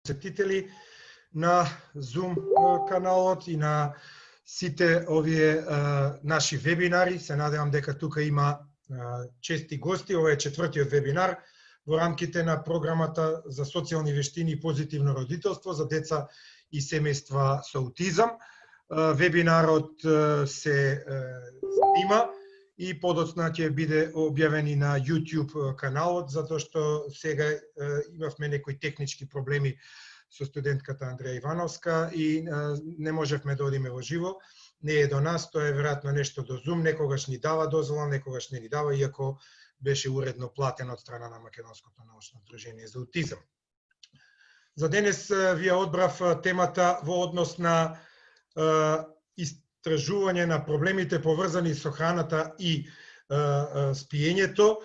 посетители на Zoom каналот и на сите овие наши вебинари. Се надевам дека тука има чести гости. Ова е четвртиот вебинар во рамките на програмата за социјални вештини и позитивно родителство за деца и семејства со аутизам. Вебинарот се снима и подоцна ќе биде објавен и на YouTube каналот, затоа што сега имавме некои технички проблеми со студентката Андреја Ивановска и не можевме да одиме во живо. Не е до нас, тоа е веројатно нешто до Zoom, некогаш ни дава дозвола, некогаш не ни дава, иако беше уредно платено од страна на Македонското научно дружение за аутизам. За денес ви ја одбрав темата во однос на истражување на проблемите поврзани со храната и спиењето,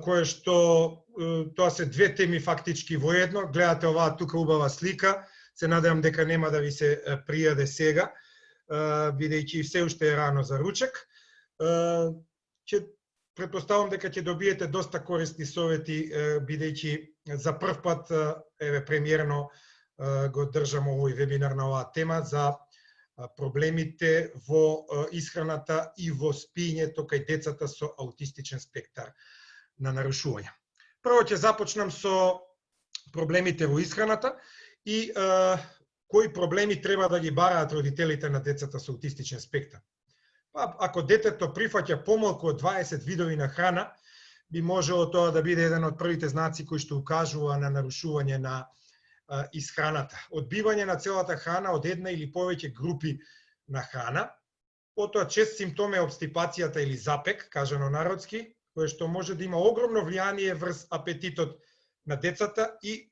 кое што тоа се две теми фактички воедно. Гледате оваа тука убава слика, се надевам дека нема да ви се пријаде сега, бидејќи все уште е рано за ручек. Претпоставам дека ќе добиете доста корисни совети, бидејќи за прв пат премиерно го држам овој вебинар на оваа тема за проблемите во исхраната и во спиењето кај децата со аутистичен спектар на нарушување. Прво ќе започнам со проблемите во исхраната и кои проблеми треба да ги бараат родителите на децата со аутистичен спектар. Ако детето прифаќа помалку од 20 видови на храна, би можело тоа да биде еден од првите знаци кои што укажува на нарушување на исхраната. Одбивање на целата храна од една или повеќе групи на храна, потоа чест симптом е обстипацијата или запек, кажано народски, кое што може да има огромно влијание врз апетитот на децата и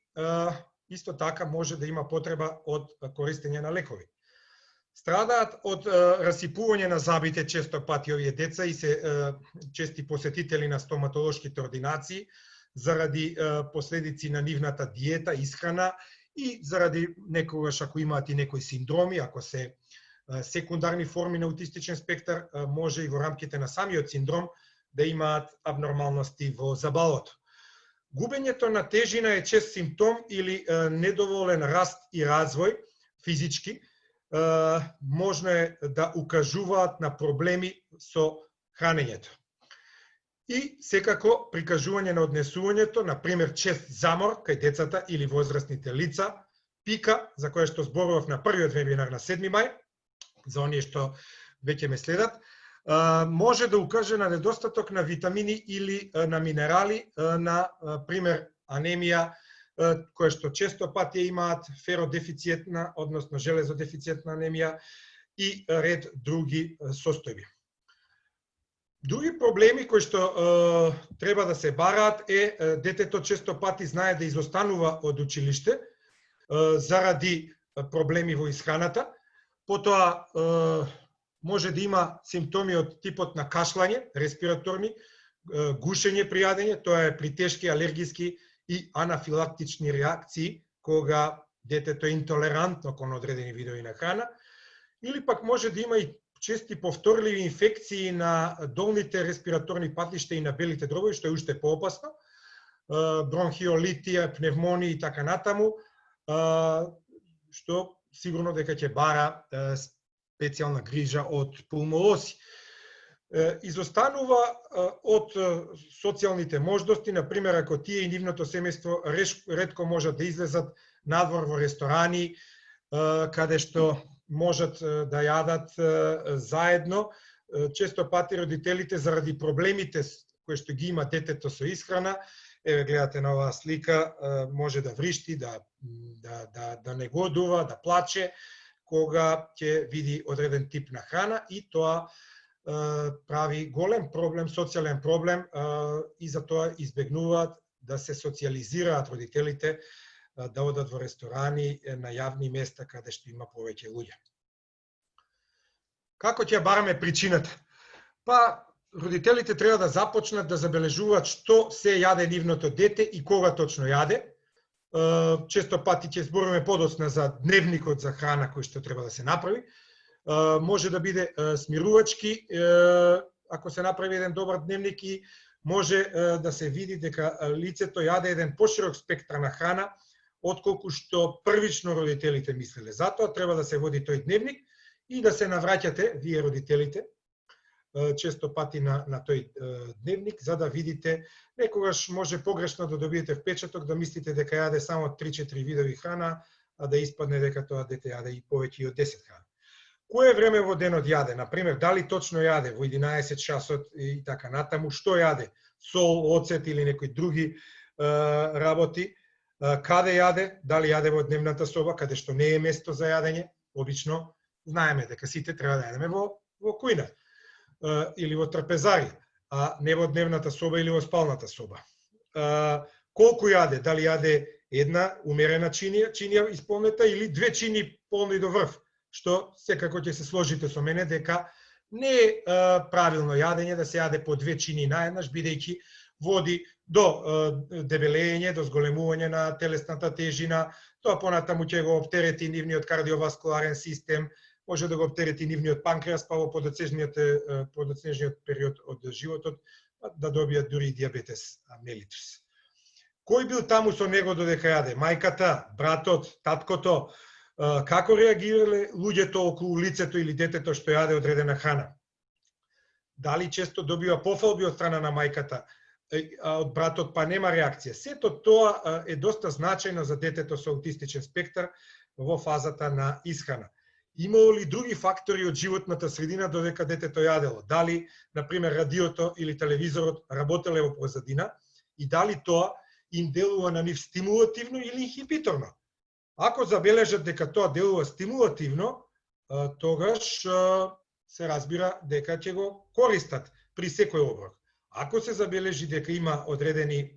исто така може да има потреба од користење на лекови. Страдаат од расипување на зъбите често пати овие деца и се чести посетители на стоматолошките ординации заради последици на нивната диета, исхрана и заради некогаш ако имаат и некои синдроми, ако се секундарни форми на аутистичен спектар, може и во рамките на самиот синдром да имаат абнормалности во забалото. Губењето на тежина е чест симптом или недоволен раст и развој физички, можно е да укажуваат на проблеми со хранењето. И секако прикажување на однесувањето, например чест замор кај децата или возрастните лица, пика, за кое што зборував на првиот вебинар на 7 мај, за оние што веќе ме следат, може да укаже на недостаток на витамини или на минерали, на пример анемија, која што често пати имаат феродефицитна, односно железодефицитна анемија и ред други состојби. Други проблеми кои што треба да се бараат е детето често пати знае да изостанува од училиште заради проблеми во исхраната, потоа може да има симптоми од типот на кашлање, респираторни, гушење при јадење, тоа е при тешки алергиски и анафилактични реакции, кога детето е интолерантно кон одредени видови на храна, или пак може да има и чести повторливи инфекции на долните респираторни патишта и на белите дробови, што е уште поопасно, бронхиолитија, пневмонија и така натаму, што сигурно дека ќе бара специјална грижа од пулмолози. Изостанува од социјалните можности, например, ако тие и нивното семејство ретко можат да излезат надвор во ресторани, каде што можат да јадат заедно. Често пати родителите заради проблемите кои што ги има детето со исхрана, еве гледате на оваа слика, може да вришти, да негодува, да плаче, кога ќе види одреден тип на храна и тоа прави голем проблем, социјален проблем и затоа избегнуваат да се социјализираат родителите, да одат во ресторани, на јавни места каде што има повеќе луѓе. Како ќе бараме причината? Родителите треба да започнат да забележуваат што се јаде нивното дете и кога точно јаде. Често пати ќе зборуваме подоцна за дневникот за храна кој што треба да се направи. Може да биде смирувачки, ако се направи еден добар дневник и може да се види дека лицето јаде еден поширок спектар на храна, отколку што првично родителите мислеле. Затоа треба да се води тој дневник и да се навраќате, вие родителите, често пати на тој дневник, за да видите, некогаш може погрешно да добиете впечаток, да мислите дека јаде само 3-4 видови храна, а да испадне дека тоа дете јаде и повеќе од 10 храна. Кое време во денот јаде? Например, дали точно јаде во 11 часот и така натаму, што јаде? Сол, оцет или некои други работи? Каде јаде? Дали јаде во дневната соба, каде што не е место за јадење? Обично знаеме дека сите треба да јадеме во кујна или во трапезарија, а не во дневната соба или во спалната соба. Колку јаде? Дали јаде една умерена чинија исполнета или 2 чини полни до врв, што секако ќе се сложите со мене дека не е правилно јадење да се јаде по 2 чини наеднаш, бидејќи води до дебелење, до зголемување на телесната тежина, тоа понатаму ќе го оптерети нивниот кардиоваскуларен систем, може да го оптерети нивниот панкреас, па во подоцнежниот период од животот да добијат дури и диабетес мелитус. Кој бил таму со него додека јаде? Мајката, братот, таткото? Како реагирале луѓето околу лицето или детето што јаде одредена храна? Дали често добива пофалби од страна на мајката, од братот па нема реакција? Сето тоа е доста значајно за детето со аутистичен спектар во фазата на исхрана. Имало ли други фактори од животната средина додека детето јадело? Дали, например, радиото или телевизорот работеле во позадина и дали тоа им делува на нив стимулативно или инхибиторно? Ако забележат дека тоа делува стимулативно, тогаш се разбира дека ќе го користат при секој оброк. Ако се забележи дека има одредени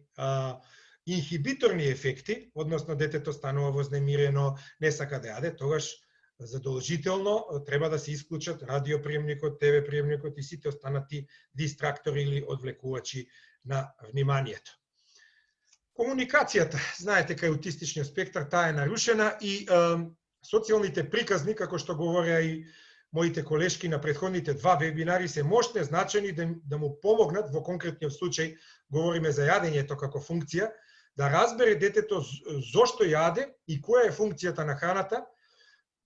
инхибиторни ефекти, односно детето станува вознемирено, не сака да јаде, тогаш задолжително треба да се исклучат радиоприемникот, ТВ приемникот и сите останати дистрактори или одвлекувачи на вниманието. Комуникацијата, знаете, кај аутистичниот спектар таа е нарушена и социјалните приказни, како што говореа и моите колешки на претходните 2 вебинари, се мощни, значени да му помогнат, во конкретниот случај говориме за јадењето како функција, да разбере детето зошто јаде и која е функцијата на храната.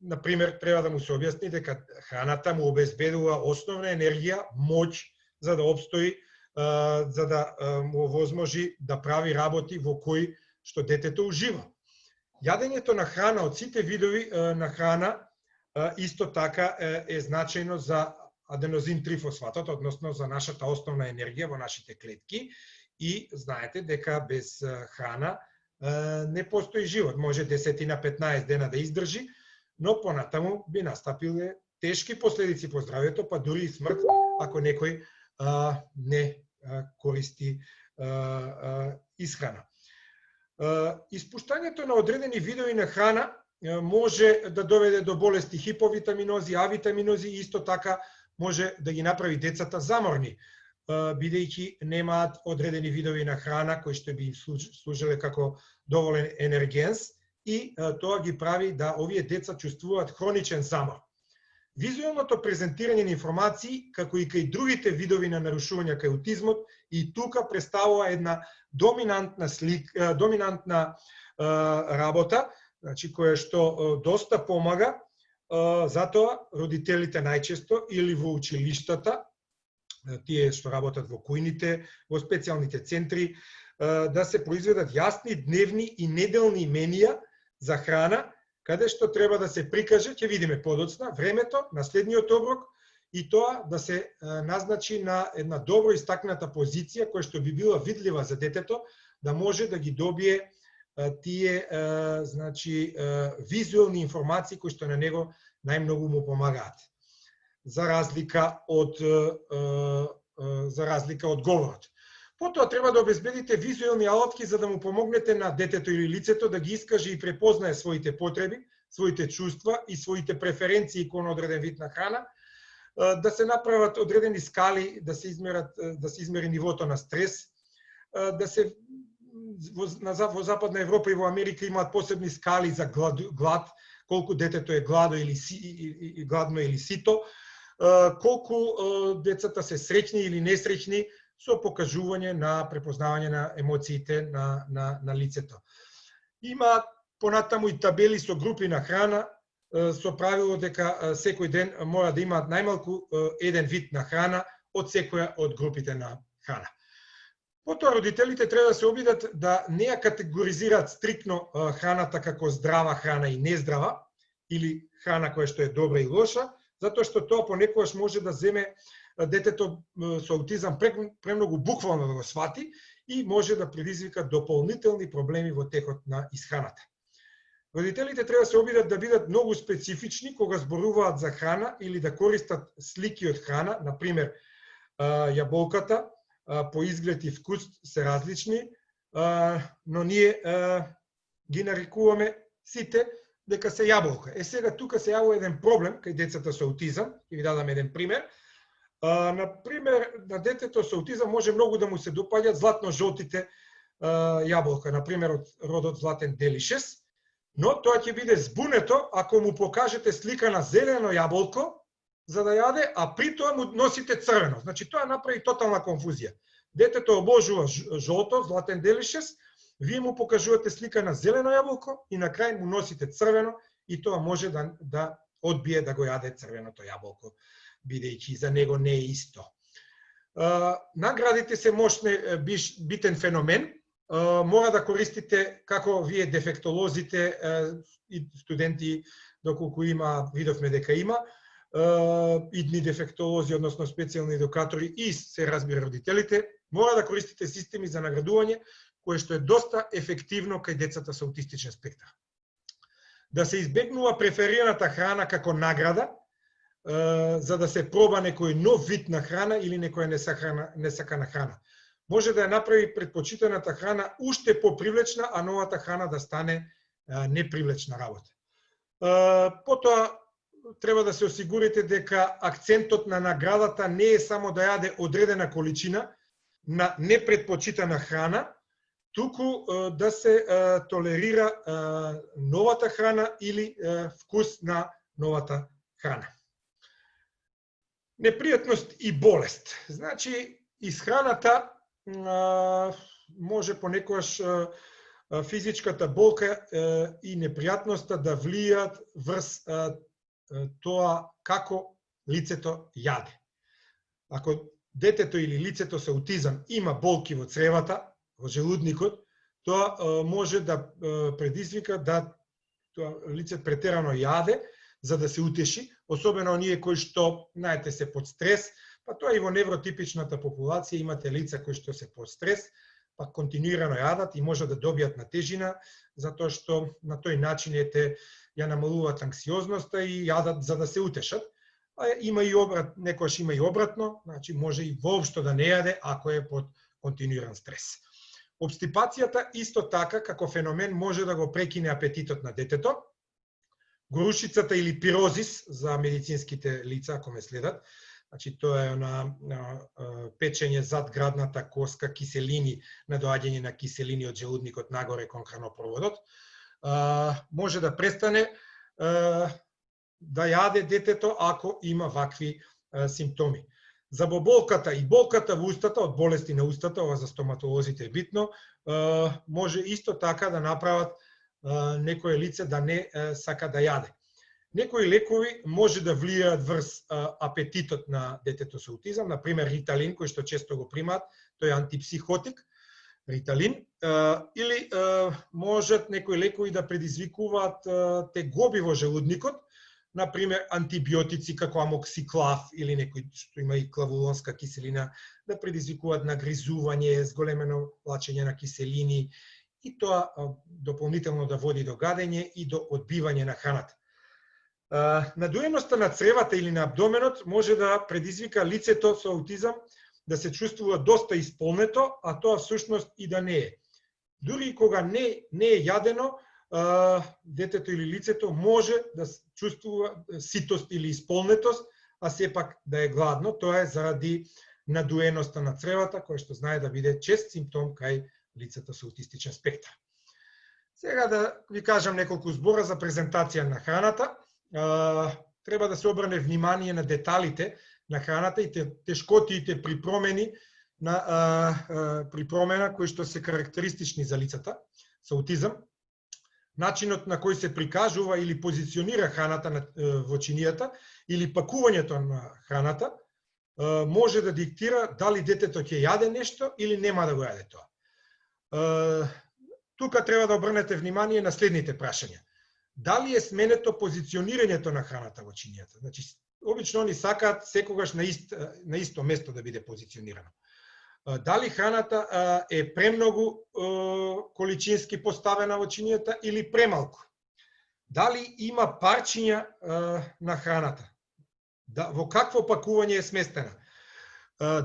Например, треба да му се објасни дека храната му обезбедува основна енергија, моќ за да обстои, за да му овозможи да прави работи во кои што детето ужива. Јадењето на храна од сите видови на храна исто така е значајно за аденозин трифосфатот, односно за нашата основна енергија во нашите клетки и знаете дека без храна не постои живот. Може 10 на 15 дена да издржи, но понатаму би настапиле тешки последици по здравјето, па дури и смрт ако некој не користи исхрана. Испуштањето на одредени видови на храна може да доведе до болести хиповитаминози, авитаминози и исто така може да ги направи децата заморни, бидејќи немаат одредени видови на храна кои што би им служеле како доволен енергенс и тоа ги прави да овие деца чувствуваат хроничен замор. Визуелното презентирање на информации, како и кај другите видови на нарушување кај аутизмот, и тука представува една доминантна работа, значи која што доста помага, затоа родителите најчесто или во училиштата, тие што работат во кујните, во специјалните центри, да се произведат јасни дневни и неделни менија за храна, каде што треба да се прикаже, ќе видиме подоцна, времето на следниот оброк и тоа да се назначи на една добро истакната позиција која што би била видлива за детето, да може да ги добие тие визуелни информации кои што на него најмногу му помагаат. За разлика од говорот. Потоа треба да обезбедите визуелни алатки за да му помогнете на детето или лицето да ги искаже и препознае своите потреби, своите чувства и своите преференции кон одреден вид на храна, да се направат одредени скали, да се измери нивото на стрес, во Западна Европа и во Америка имаат посебни скали за глад, колку детето е гладно или сито, колку децата се среќни или несреќни, со покажување на препознавање на емоциите на лицето. Има понатаму и табели со групи на храна, со правило дека секој ден мора да имаат најмалку еден вид на храна од секоја од групите на храна. Потоа родителите треба да се обидат да не ја категоризираат стриктно храната како здрава храна и нездрава, или храна која што е добра и лоша, затоа што тоа понекогаш може да земе детето со аутизам премногу буквално да го свати и може да предизвика дополнителни проблеми во текот на исхраната. Родителите треба да се обидат да бидат многу специфични кога зборуваат за храна или да користат слики од храна, например јаболката по изглед и вкус се различни, но ние ги нарекуваме сите дека се јаболка. Сега тука се јавува еден проблем кај децата со аутизам, ќе ви дадам еден пример. Например, на детето со аутизам може многу да му се допаѓаат златно-жолтите јаболка, например од родот Златен Делишес, но тоа ќе биде збунето ако му покажете слика на зелено јаболко за да јаде, а при тоа му носите црвено. Значи тоа направи тотална конфузија. Детето обожува жолто, Златен Делишес, вие му покажувате слика на зелено јаболко и на крај му носите црвено и тоа може да одбие да го јаде црвеното јаболко, бидејќи за него не е исто. Наградите се битен феномен. Мора да користите, како вие дефектолозите и студенти, доколку има, видовме дека има, идни дефектолози, односно специјални едукатори и се разбира родителите, мора да користите системи за наградување, кое што е доста ефективно кај децата со аутистичен спектар. Да се избегнува преферираната храна како награда, за да се проба некој нов вид на храна или некоја несакана храна. Може да ја направи предпочитаната храна уште попривлечна, а новата храна да стане непривлечна работа. Потоа, треба да се осигурите дека акцентот на наградата не е само да јаде одредена количина на непредпочитана храна, туку да се толерира новата храна или вкус на новата храна. Непријатност и болест. Значи, исхраната може понекогаш физичката болка и непријатноста да влијаат врз тоа како лицето јаде. Ако детето или лицето со аутизам има болки во цревата, во желудникот, тоа може да предизвика да тоа лице претерано јаде за да се утеши, особено оние кои што, знаете, се под стрес, па тоа и во невротипичната популација имате лица кои што се под стрес, па континуирано јадат и може да добијат на тежина, затоа што на тој начин ја намалуваат анксиозноста и јадат за да се утешат. Има и некојаш има и обратно, значи може и воопшто да не јаде ако е под континуиран стрес. Обстипацијата исто така како феномен може да го прекине апетитот на детето. Горушицата или пирозис за медицинските лица, ако ме следат, значи тоа е на печење зад градната коска киселини, надоаѓање на киселини од желудникот нагоре кон хранопроводот, може да престане да јаде детето ако има вакви симптоми. За боболката и болката во устата, од болести на устата, ова за стоматолозите е битно, може исто така да направат некое лице да не сака да јаде. Некои лекови може да влијаат врз апетитот на детето со аутизам, например риталин, кој што често го примаат, тој е антипсихотик, риталин, или можат некои лекови да предизвикуваат тегоби во желудникот, например антибиотици како амоксиклав или некои што има и клавулонска киселина, да предизвикуваат нагризување, зголемено влачење на киселини и тоа дополнително да води до гадење и до одбивање на храната. Надуеноста на цревата или на абдоменот може да предизвика лицето со аутизам да се чувствува доста исполнето, а тоа всушност и да не е. Дури и кога не е јадено, детето или лицето може да чувствува ситост или исполнетост, а сепак да е гладно. Тоа е заради надуеноста на цревата, која што знае да биде чест симптом кај лицата со аутистичен спектар. Сега да ви кажам неколку збора за презентација на храната. Треба да се обрне внимание на деталите на храната и тешкотиите при промена кои што се карактеристични за лицата со аутизам. начинот на кој се прикажува или позиционира храната во чинијата или пакувањето на храната може да диктира дали детето ќе јаде нешто или нема да го јаде тоа. Тука треба да обрнете внимание на следните прашања. Дали е сменето позиционирањето на храната во чинијата? Значи, обично они сакаат секогаш на исто место да биде позиционирано. Дали храната е премногу количински поставена во чинијата или премалку? Дали има парчиња на храната? Во какво пакување е сместена?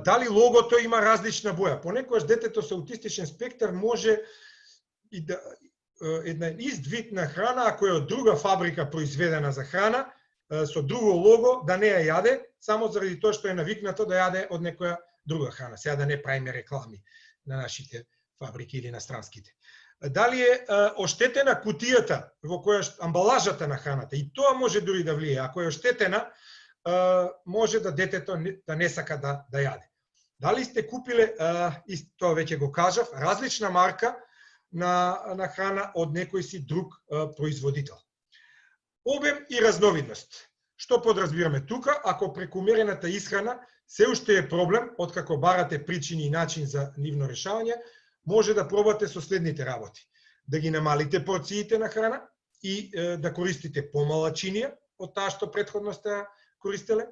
Дали логото има различна боја? Понекогаш детето со аутистичен спектар може и да една ист вид на храна, ако е од друга фабрика произведена за храна, со друго лого, да не ја јаде, само заради тоа што е навикнато да јаде од некоја друга храна. Сега да не правиме реклами на нашите фабрики или на странските. Дали е оштетена кутијата во која амбалажата на храната, и тоа може дури да влие. Ако е оштетена, може да детето да не сака да јаде. Дали сте купиле, и тоа веќе го кажав, различна марка на храна од некој си друг производител. Обем и разновидност. Што подразбираме тука? Ако прекумерената исхрана се уште е проблем, откако барате причини и начин за нивно решавање, може да пробате со следните работи. Да ги намалите порциите на храна и да користите помала чинија од таа што претходно сте користеле.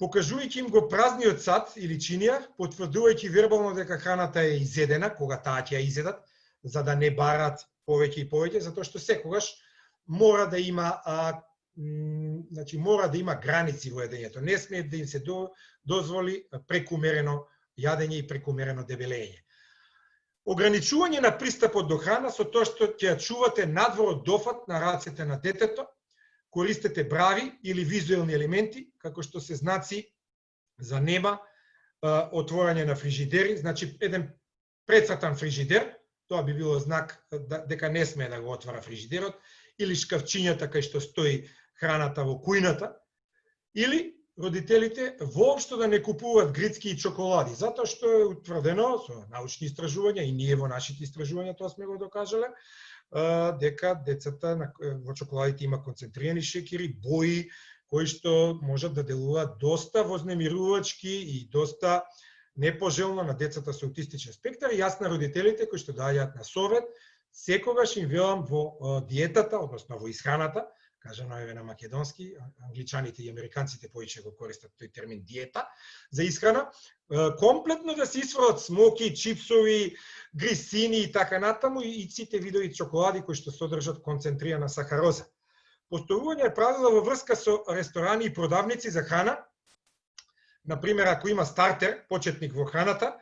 Покажувајќи им го празниот сад или чинија, потврдувајќи вербално дека храната е изедена, кога таа ќе ја изедат, за да не барат повеќе и повеќе, затоа што секогаш мора да има мора да има граници во јадењето. Не смее да им се дозволи прекумерено јадење и прекумерено дебелење. Ограничување на пристапот до храна со тоа што ќе ја чувате надвор од дофат на рацете на детето, користете брави или визуелни елементи, како што се знаци за нема, отворање на фрижидери, значи еден прецртан фрижидер, тоа би било знак дека не смее да го отвара фрижидерот, или шкафчињата кај што стои храната во кујната, или родителите воопшто да не купуваат грицки и чоколади, затоа што е утврдено со научни истражувања, и ние во нашите истражувања тоа сме го докажале, дека децата во чоколадите има концентрирани шеќери, бои, кои што можат да делуваат доста вознемирувачки и доста непожелно на децата со аутистичен спектар. И јас на родителите кои што доаѓаат на совет, секогаш им велам во диетата, односно во исхраната, кажано е на македонски, англичаните и американците повеќе го користат тој термин диета за исхрана, комплетно да се исфрлат смоки, чипсови, грисини и така натаму, и сите видови чоколади кои што содржат концентрирана сахароза. Постојување правила во врска со ресторани и продавници за храна. Например, ако има стартер, почетник во храната,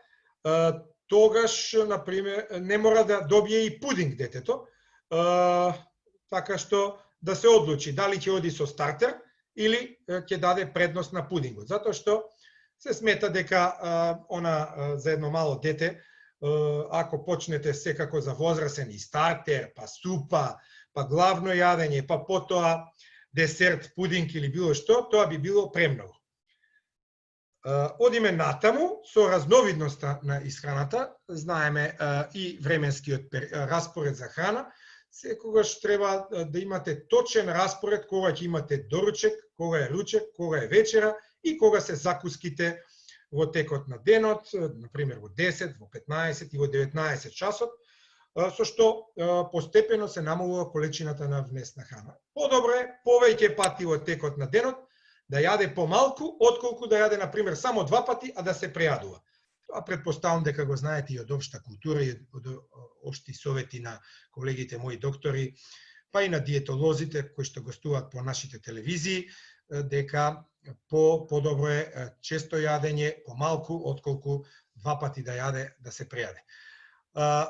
тогаш, например, не мора да добие и пудинг детето, така што да се одлучи дали ќе оди со стартер или ќе даде предност на пудингот. Затоа што се смета дека за едно мало дете, ако почнете секако за возрасен и стартер, па супа, па главно јадење, па потоа десерт, пудинг или било што, тоа би било премногу. Одиме натаму со разновидноста на исхраната, знаеме и временскиот распоред за храна. Секогаш треба да имате точен распоред кога ќе имате доручек, кога е ручек, кога е вечера и кога се закуските во текот на денот, например во 10, во 15 и во 19 часот, со што постепено се намалува количината на внесна храна. Подобро е повеќе пати во текот на денот да јаде помалку, отколку да јаде, например, само 2 пати, а да се прејадува. Тоа предпоставам дека го знаете и од општа култура и од општи совети на колегите мои доктори, па и на диетолозите кои што гостуваат по нашите телевизии, дека подобро е често јадење, помалку, отколку 2 пати да јаде, да се прејаде.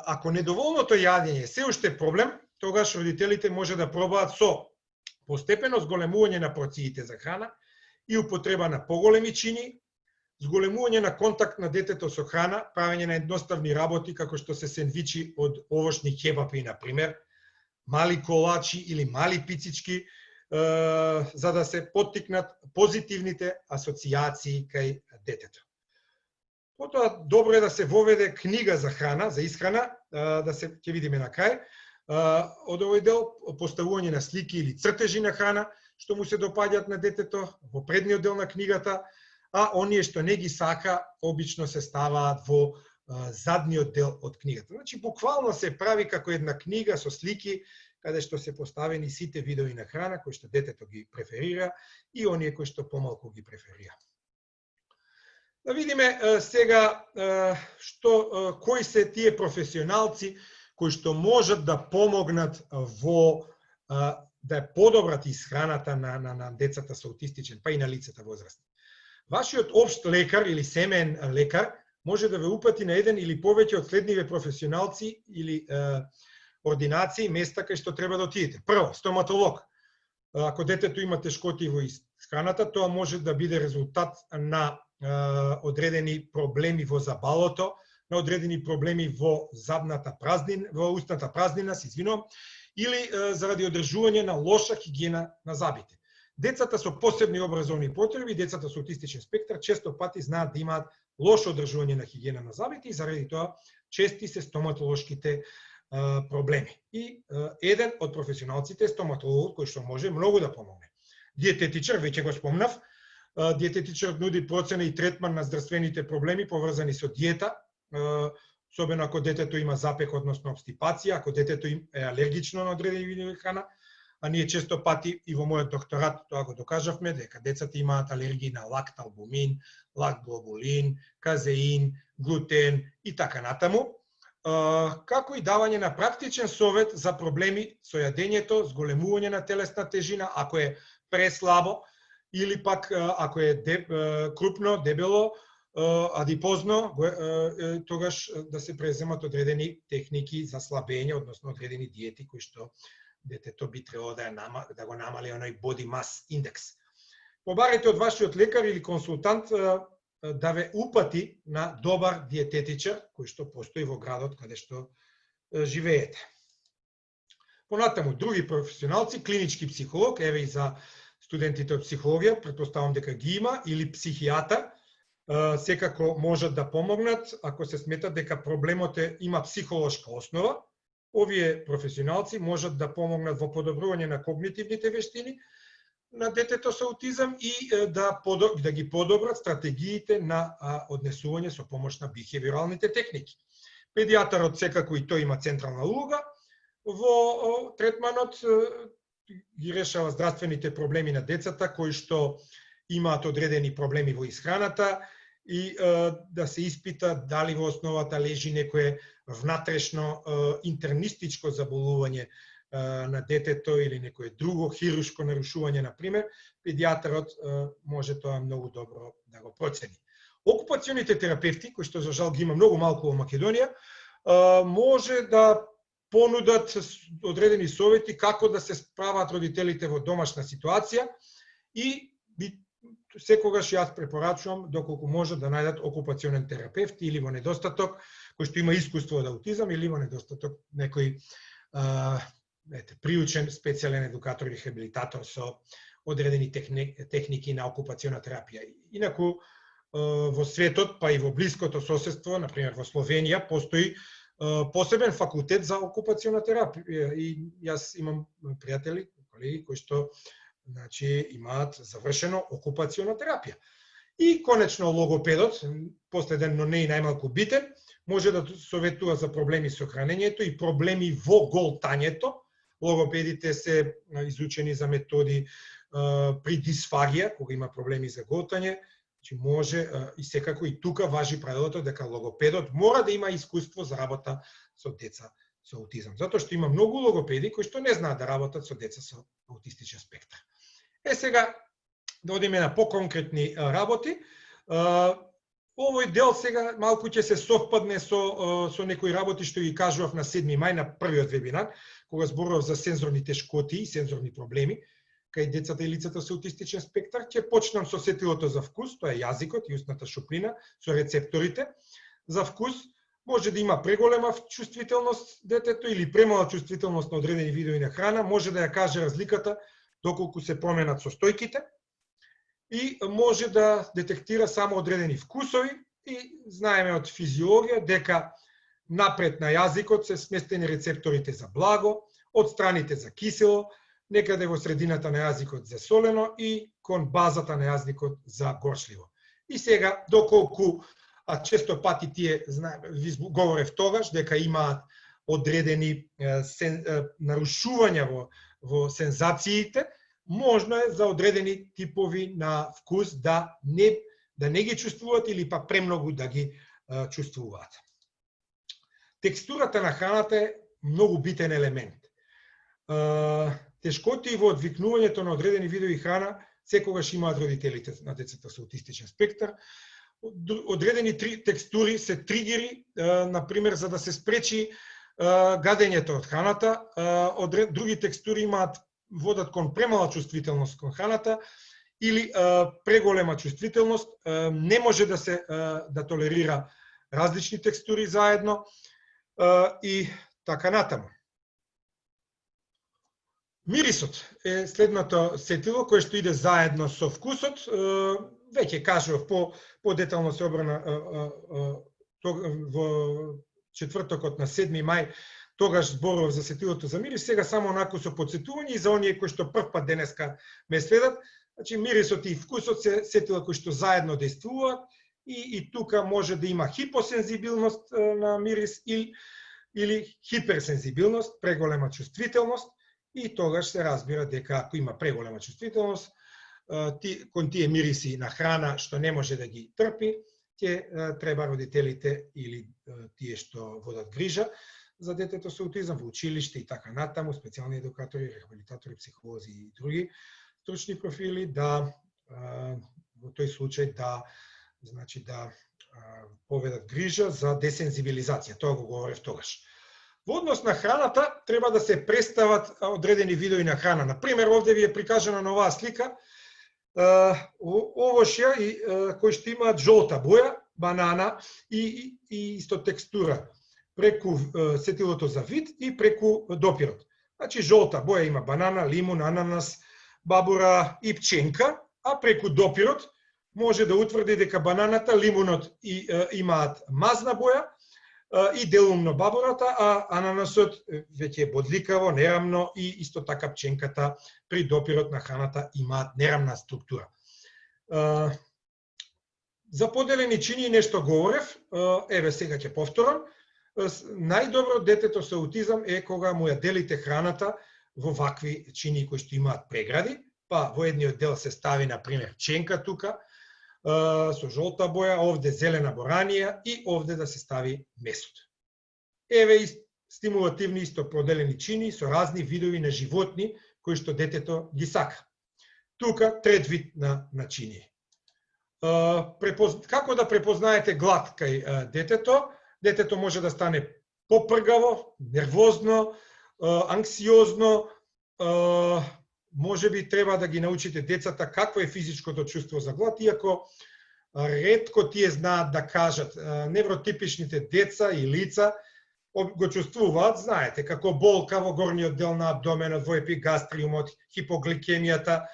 Ако недоволното јадење се уште проблем, тогаш родителите може да пробаат со постепено зголемување на порциите за храна и употреба на поголеми чини, зголемување на контакт на детето со храна, правење на едноставни работи како што се сендвичи од овошни кебапи, например, мали колачи или мали пицички, за да се поттикнат позитивните асоцијации кај детето. Потоа добро е да се воведе книга за храна, за исхрана, да се ќе видиме на крај, од овој дел, поставување на слики или цртежи на храна, што му се допаѓаат на детето, во предниот дел на книгата, а оние што не ги сака, обично се ставаат во задниот дел од книгата. Значи, буквално се прави како една книга со слики, каде што се поставени сите видови на храна, кои што детето ги преферира и оние кои што помалку ги преферира. Да видиме сега кои се тие професионалци кои што можат да помогнат во да подобрат исхраната на децата со аутистичен, па и на лицата возрастни. Вашиот општ лекар или семеен лекар може да ве упати на еден или повеќе од следниве професионалци или ординации, места кај што треба да отидете. Прво, стоматолог. Ако детето има тешкоти во исхраната, тоа може да биде резултат на одредени проблеми во забалото, на одредени проблеми во задната празнина, во устната празнина, се извинувам, или заради одржување на лоша хигиена на забите. Децата со посебни образовни потреби, децата со аутистичен спектар, често пати знаат да имаат лошо одржување на хигиена на забите и заради тоа чести се стоматолошките проблеми. И еден од професионалците е стоматолог, кој што може многу да помогне. Диететичар, веќе го спомнав, диететичарот нуди процена и третман на здравствените проблеми поврзани со диета, особено ако детето има запек, односно обстипација, ако детето е алергично на одредени видови храна, а ние често пати и во мојот докторат тоа го докажавме, дека децата имаат алергии на лакталбумин, лактглобулин, казеин, глутен и така натаму, како и давање на практичен совет за проблеми со јадењето, зголемување на телесна тежина, ако е преслабо, или пак ако е крупно, дебело, адипозно, тогаш да се преземат одредени техники за слабење, односно одредени диети кои што детето би требало да го намали оној body mass index. Побарете од вашиот лекар или консултант да ве упати на добар диететичар кој што постои во градот каде што живеете. Понатаму, други професионалци, клинички психолог, еве и за студентите од психологија, претпоставам дека ги има, или психијатар, секако можат да помогнат ако се смета дека проблемот има психолошка основа. Овие професионалци можат да помогнат во подобрување на когнитивните вештини на детето со аутизам и да ги подобрат стратегиите на однесување со помош на бихевиоралните техники. Педијатарот секако и тој има централна улога во третманот, ги решава здравствените проблеми на децата кои што имаат одредени проблеми во исхраната и да се испита дали во основата лежи некое внатрешно интернистичко заболување на детето или некое друго хируршко нарушување, например, педијатарот може тоа многу добро да го процени. Окупационите терапевти, кои што за жал ги има многу малку во Македонија, може да понудат одредени совети како да се справат родителите во домашна ситуација и секогаш јас препорачувам доколку може да најдат окупационен терапевт или во недостаток кој што има искуство од аутизам или во недостаток некој приучен специјален едукатор или рехабилитатор со одредени техники на окупациона терапија. Инаку во светот, па и во блиското соседство, например во Словенија, постои посебен факултет за окупациона терапија и јас имам пријатели, колеги кои што имаат завршено окупациона терапија. И конечно логопедот, последен, но не и најмалку битен, може да советува за проблеми со хранењето и проблеми во голтањето. Логопедите се изучени за методи при дисфагија, кога има проблеми за голтање, може и секако и тука важи правилото дека логопедот мора да има искуство за работа со деца со аутизам. Затоа што има многу логопеди кои што не знаат да работат со деца со аутистичен спектар. Сега да одиме на поконкретни работи. Овој дел сега малку ќе се совпадне со некои работи што ги кажував на 7 мај на првиот вебинар, кога зборував за сензорни тешкоти и сензорни проблеми кај децата и лицата со аутистичен спектар. Ќе почнам со сетилото за вкус, тоа е јазикот и устната шупнина, со рецепторите. За вкус може да има преголема чувствителност детето или премала чувствителност на одредени видови на храна, може да ја каже разликата доколку се променат состојките и може да детектира само одредени вкусови и знаеме од физиологија дека напред на јазикот се сместени рецепторите за благо, од страните за кисело, некаде во средината на јазикот за солено и кон базата на јазикот за горчливо. И сега, доколку, а често пати тие, ви говорев тогаш, дека имаат одредени нарушувања во сензациите, можно е за одредени типови на вкус да не ги чувствуваат или па премногу да ги чувствуваат. Текстурата на храната е многу битен елемент. Тешкоти во одвикнувањето на одредени видови храна секогаш имаат родителите на децата со аутистичен спектар. Одредени текстури се тригери, например, за да се спречи гадењето од храната. Други текстури водат кон премала чувствителност кон храната или преголема чувствителност, не може да толерира различни текстури заедно и така натаму. Мирисот е следното сетило кое што иде заедно со вкусот. Веќе кажував, по-детално се обрана во четвртокот на 7 мај, тогаш зборував за сетилото за мирис, сега само онаку со подсетување и за оние кои што прв пат денеска ме следат. Значи, мирисот и вкусот се сетила кои што заедно действуваат и тука може да има хипосензибилност на мирис или хиперсензибилност, преголема чувствителност, и тогаш се разбира дека ако има преголема чувствителност, кон тие мириси на храна што не може да ги трпи, ќе треба родителите или тие што водат грижа за детето со аутизам во училиште и така натаму, специјални едукатори, рехабилитатори, психолози и други стручни профили, да во тој случај да поведат грижа за десензибилизација. Тоа го говорев тогаш. Во однос на храната треба да се представат одредени видови на храна. Например, овде ви е прикажана на оваа слика овошја кои што имаат жолта боја, банана и исто текстура преку сетилото за вид и преку допирот. Значи жолта боја има банана, лимун, ананас, бабура и пченка, а преку допирот може да утврди дека бананата, лимунот имаат мазна боја и делумно бабурата, а ананасот веќе е бодликаво, нерамно и исто така пченката при допирот на храната имаат нерамна структура. За поделени чини нешто говорев, еве сега ќе повторам. Најдобро детето со аутизам е кога му ја делите храната во вакви чини кои што имаат прегради, па во едниот дел се стави, например, пченка тука, со жолта боја, овде зелена боранија и овде да се стави месото. Еве и стимулативни исто поделени чини со разни видови на животни кои што детето ги сака. Тука трет вид на чини. Како да препознаете глад кај детето? Детето може да стане попргаво, нервозно, анксиозно, може би треба да ги научите децата какво е физичкото чувство за глад, иако ретко тие знаат да кажат. Невротипичните деца и лица го чувствуваат, знаете, како болка во горниот дел на абдоменот, во епигастриумот, хипогликемијата,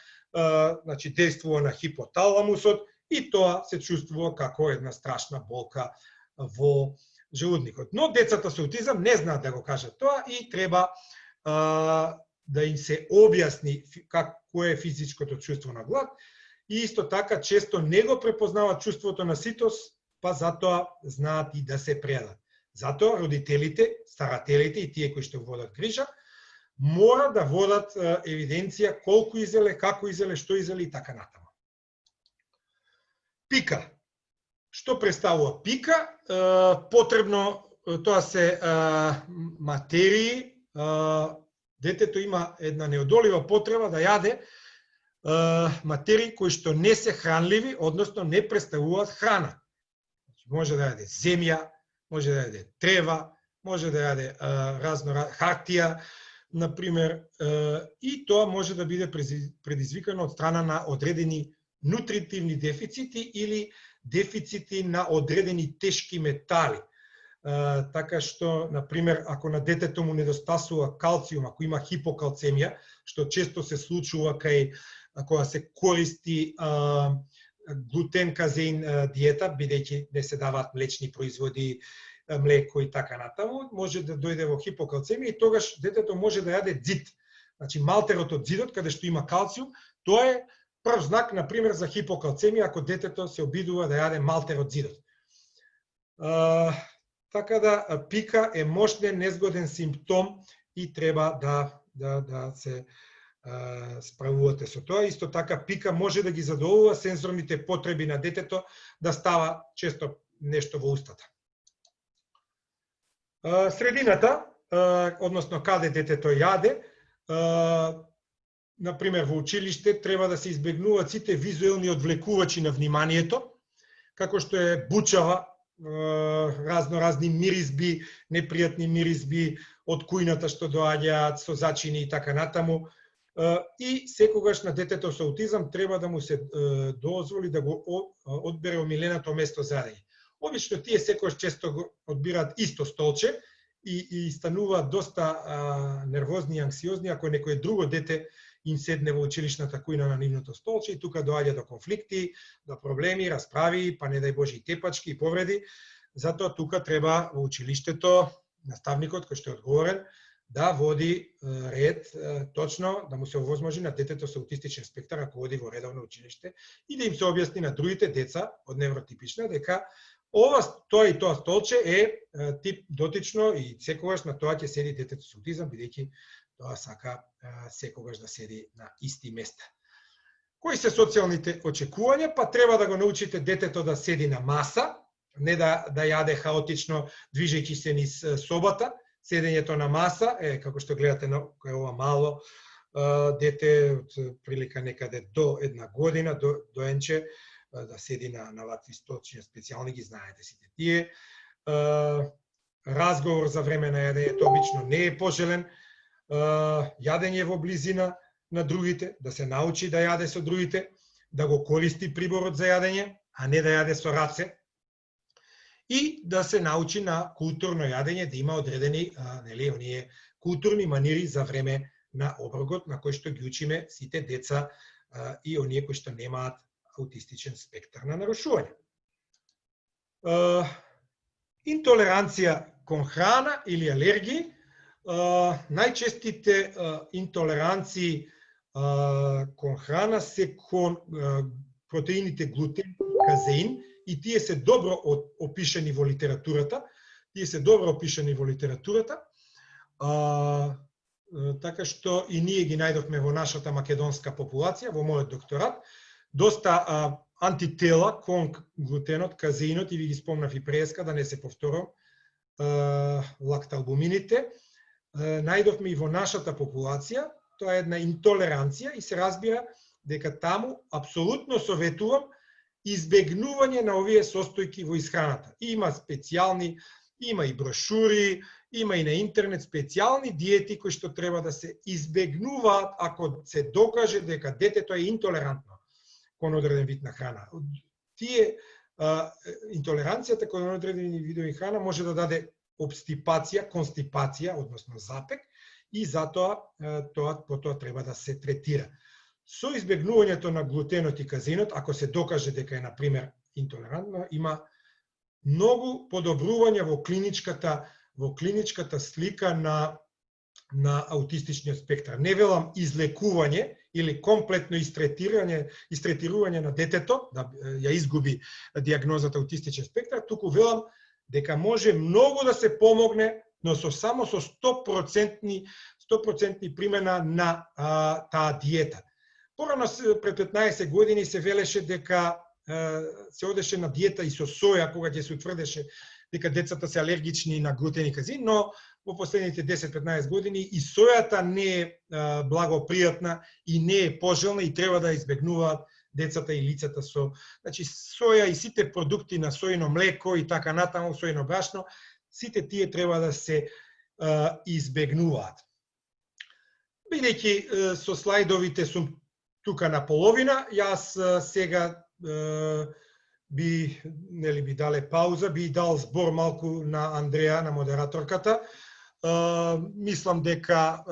значи действува на хипоталамусот и тоа се чувствува како една страшна болка во желудникот. Но децата со аутизам не знаат да го кажат тоа и треба да им се објасни какво е физичкото чувство на глад и исто така често не го препознават чувството на ситост, па затоа знаат и да се прејадат. Затоа родителите, старателите и тие кои што водат грижа мора да водат евиденција колку изеле, како изеле, што изеле и така натаму. Пика. Што представува пика? Потребно, тоа се материи. Детето има една неодолива потреба да јаде материи кои што не се хранливи, односно не представуваат храна. Може да јаде земја, може да јаде трева, може да јаде хартија, например, и тоа може да биде предизвикано од страна на одредени нутритивни дефицити или дефицити на одредени тешки метали. Така што, например, ако на детето му недостасува калциум, ако има хипокалцемија, што често се случува кога се користи глутен казеин диета, бидејќи не се даваат млечни производи, млеко и така натаму, може да дојде во хипокалцемија и тогаш детето може да јаде ѕид. Значи малтерот од ѕидот каде што има калциум, тоа е прв знак на пример за хипокалцемија ако детето се обидува да јаде малтер од ѕидот. Така да пика е мощен незгоден симптом и треба да се справувате со тоа. Исто така пика може да ги задоволува сензорните потреби на детето да става често нешто во устата. Средината, односно каде детето јаде, например во училиште треба да се избегнуваат сите визуелни одвлекувачи на вниманието, како што е бучава, разни миризби, непријатни миризби од кујната што доаѓаат со зачини и така натаму. И секогаш на детето со аутизам треба да му се дозволи да го одбере омиленото место за јадење. Обично тие секогаш често го одбираат исто столче и стануваат доста нервозни и анксиозни ако некое друго дете им седне во училишната кујна на нивното столче и тука доаѓа до конфликти, до проблеми, расправи, па не дај Боже и тепачки и повреди. Затоа тука треба во училиштето наставникот кој што е одговорен да води ред точно, да му се овозможи на детето со аутистичен спектар ако оди во редовно училиште и да им се објасни на другите деца од невротипична дека тоа и тоа столче е тип дотично и секогаш на тоа ќе седи детето со аутизам бидејќи тоа сака секогаш да седи на исти места. Кои се социјалните очекувања? Па треба да го научите детето да седи на маса, не да јаде хаотично движејќи се низ собата. Седењето на маса е како што гледате на ова мало дете од прилика некаде до 1 година, доенче, да седи на вакви столчиња специјални, ги знаете сите тие. Разговор за време на јадењето обично не е пожелен. Јадење во близина на другите, да се научи да јаде со другите, да го користи приборот за јадење, а не да јаде со раце. И да се научи на културно јадење, да има одредени оние културни манири за време на оброкот, на кој што ги учиме сите деца и оние кои што немаат аутистичен спектар на нарушување. Интолеранција кон храна или алергии. Најчестите интолеранции кон храна се кон протеините глутен и казеин и тие се добро опишани во литературата. Така што и ние ги најдовме во нашата македонска популација, во мојот докторат, доста антитела кон глутенот, казеинот и ви ги спомнав и преска, да не се повторам, лакталбумините. Најдовме и во нашата популација, тоа е една интолеранција и се разбира дека таму апсолутно советувам избегнување на овие состојки во исхраната. Има специјални, има и брошури, има и на интернет специјални диети кои што треба да се избегнуваат ако се докаже дека детето е интолерантно кон одреден вид на храна. Тие интолеранцијата кон одредени видови храна може да даде обстипација, констипација, односно запек, и затоа потоа треба да се третира. Со избегнувањето на глутенот и казеинот, ако се докаже дека е, например, интолерантно, има многу подобрување во клиничката слика на аутистичниот спектар. Не велам излекување или комплетно истретирување на детето, да ја изгуби дијагнозата аутистичен спектар, туку велам дека може многу да се помогне, но само со 100% примена на таа диета. Порано пред 15 години се велеше дека се одеше на диета и со соја, кога ќе се утврдеше дека децата се алергични на глутен и казеин, но во последните 10-15 години и сојата не е благопријатна и не е пожелна и треба да избегнуваат децата и лицата со, значи соја и сите продукти на сојно млеко и така натаму, сојно брашно, сите тие треба да се избегнуваат. Бидејќи со слайдовите сум тука на половина, јас сега би дале пауза, би дал збор малку на Андреја, на модераторката. Мислам дека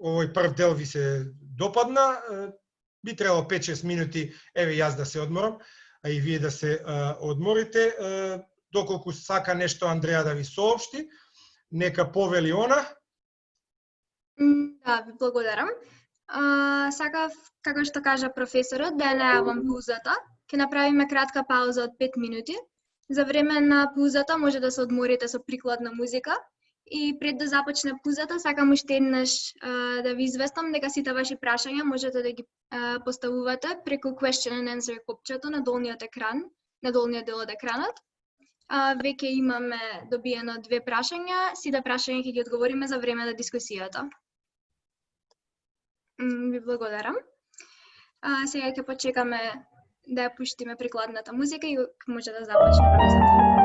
овој прв дел ви се допадна. Би требало 5-6 минути, еве јас да се одморам, а и вие да се одморите. доколку сака нешто Андреја да ви соопшти, нека повели она. Да, ви благодарам. Сакав, како што кажа професорот, да ја најавам паузата. Ќе направиме кратка пауза од 5 минути. За време на паузата може да се одморите со прикладна музика. И пред да започне паузата, сакам уште еднаш да ви известам дека сите ваши прашања можете да ги поставувате преку question and answer копчето на долниот екран, на долниот дел од екранот. Веќе имаме добиено 2 прашања, сите прашања ќе ги одговориме за време на дискусијата. Ви благодарам. Сега ќе почекаме да ја пуштиме прикладната музика и може да започне паузата.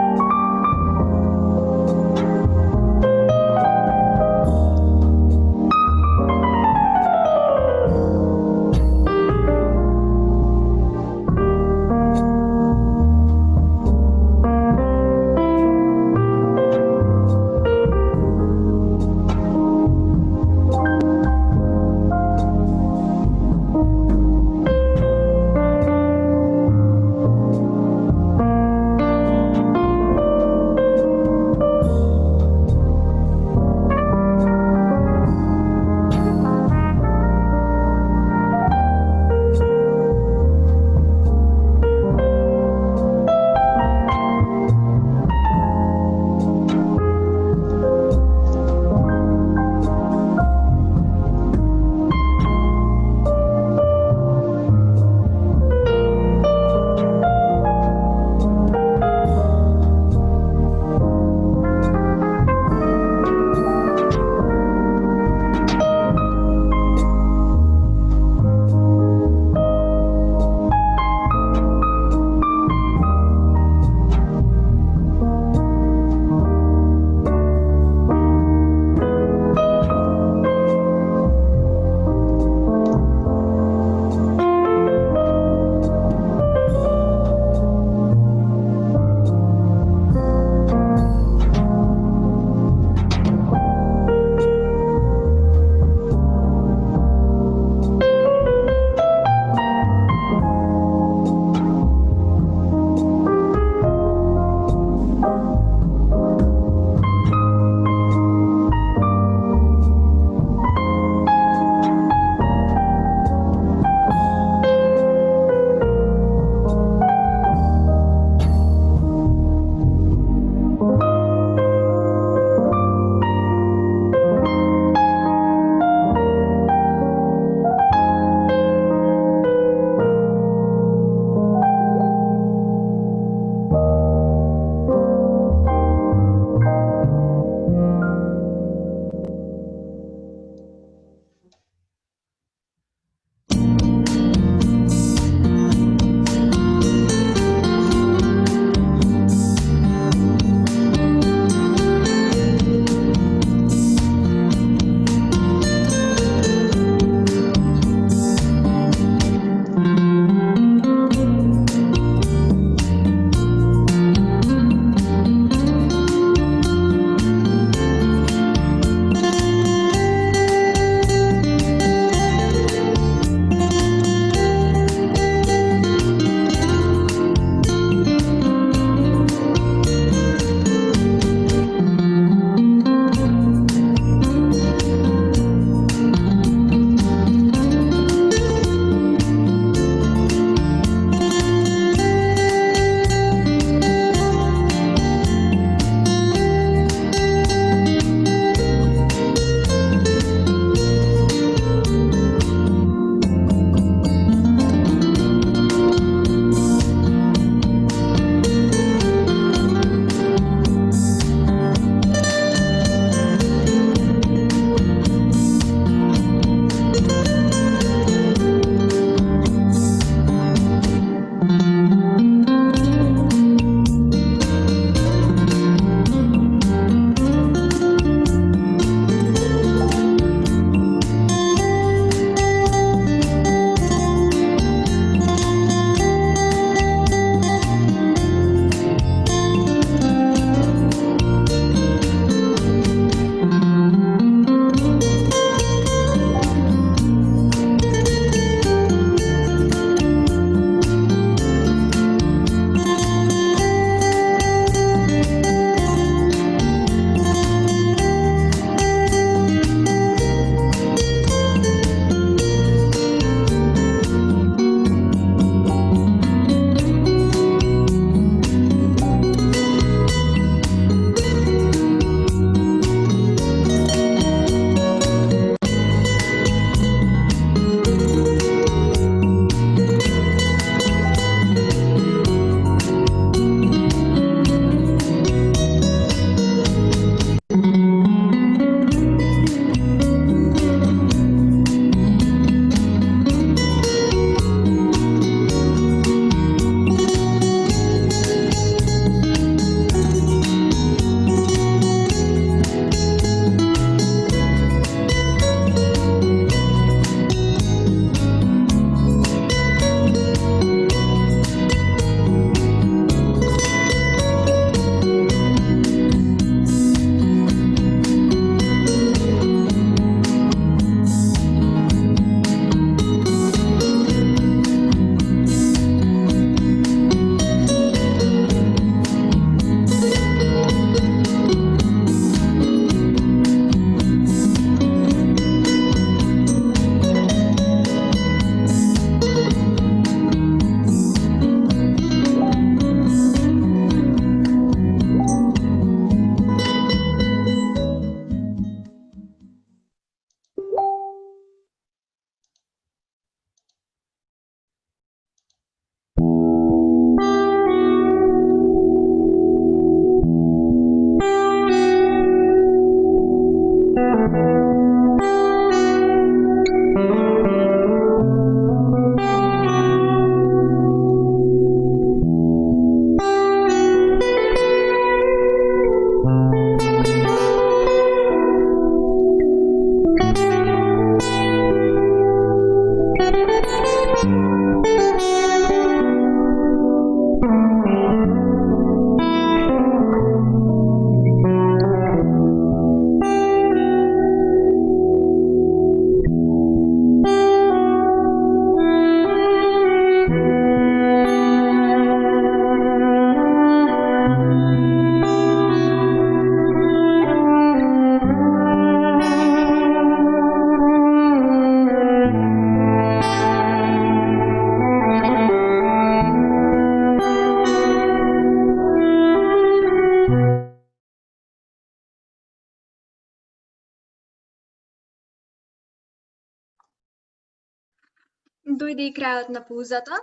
дојде и крајот на паузата.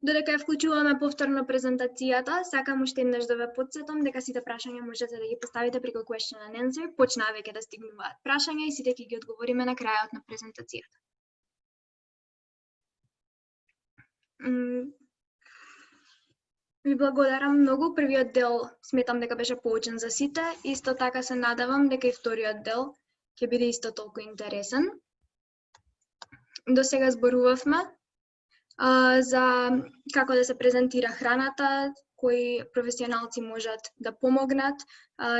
Додека ја вклучуваме повторно презентацијата, сакам уште еднаш да ве потсетам дека сите прашања можете да ги поставите преку question and answer, почнаа веќе да стигнуваат прашања и сите ќе ги одговориме на крајот на презентацијата. Ви благодарам многу. Првиот дел сметам дека беше поучен за сите. Исто така се надевам дека и вториот дел ќе биде исто толку интересен. До сега зборувавме за како да се презентира храната, кои професионалци можат да помогнат,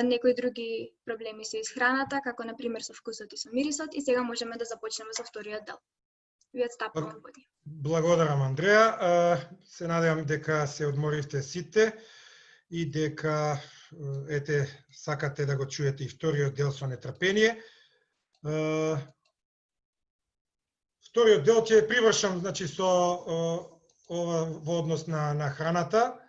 некои други проблеми со храната, како на пример со вкусот и со мирисот, и сега можеме да започнеме со вториот дел. Вие стапувам води. Благодарам, Андреја. Се надевам дека се одморивте сите и дека сакате да го чуете и вториот дел со нетрпение. Вториот дел ќе привршам, значи, со во однос на храната.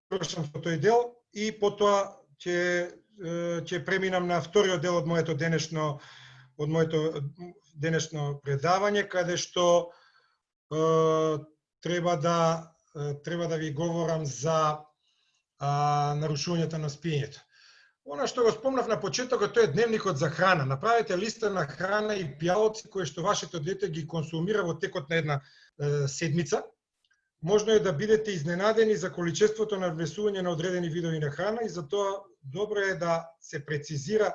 Привршам со тој дел и потоа ќе преминам на вториот дел од моето денешно предавање, каде што треба да ви говорам за нарушувањето на спиењето. Она што го спомнав на почетокот, тоа е дневникот за храна. Направете листа на храна и пијалоци кои што вашето дете ги консумира во текот на една седмица. Можно е да бидете изненадени за количеството на внесување на одредени видови на храна и затоа добро е да се прецизира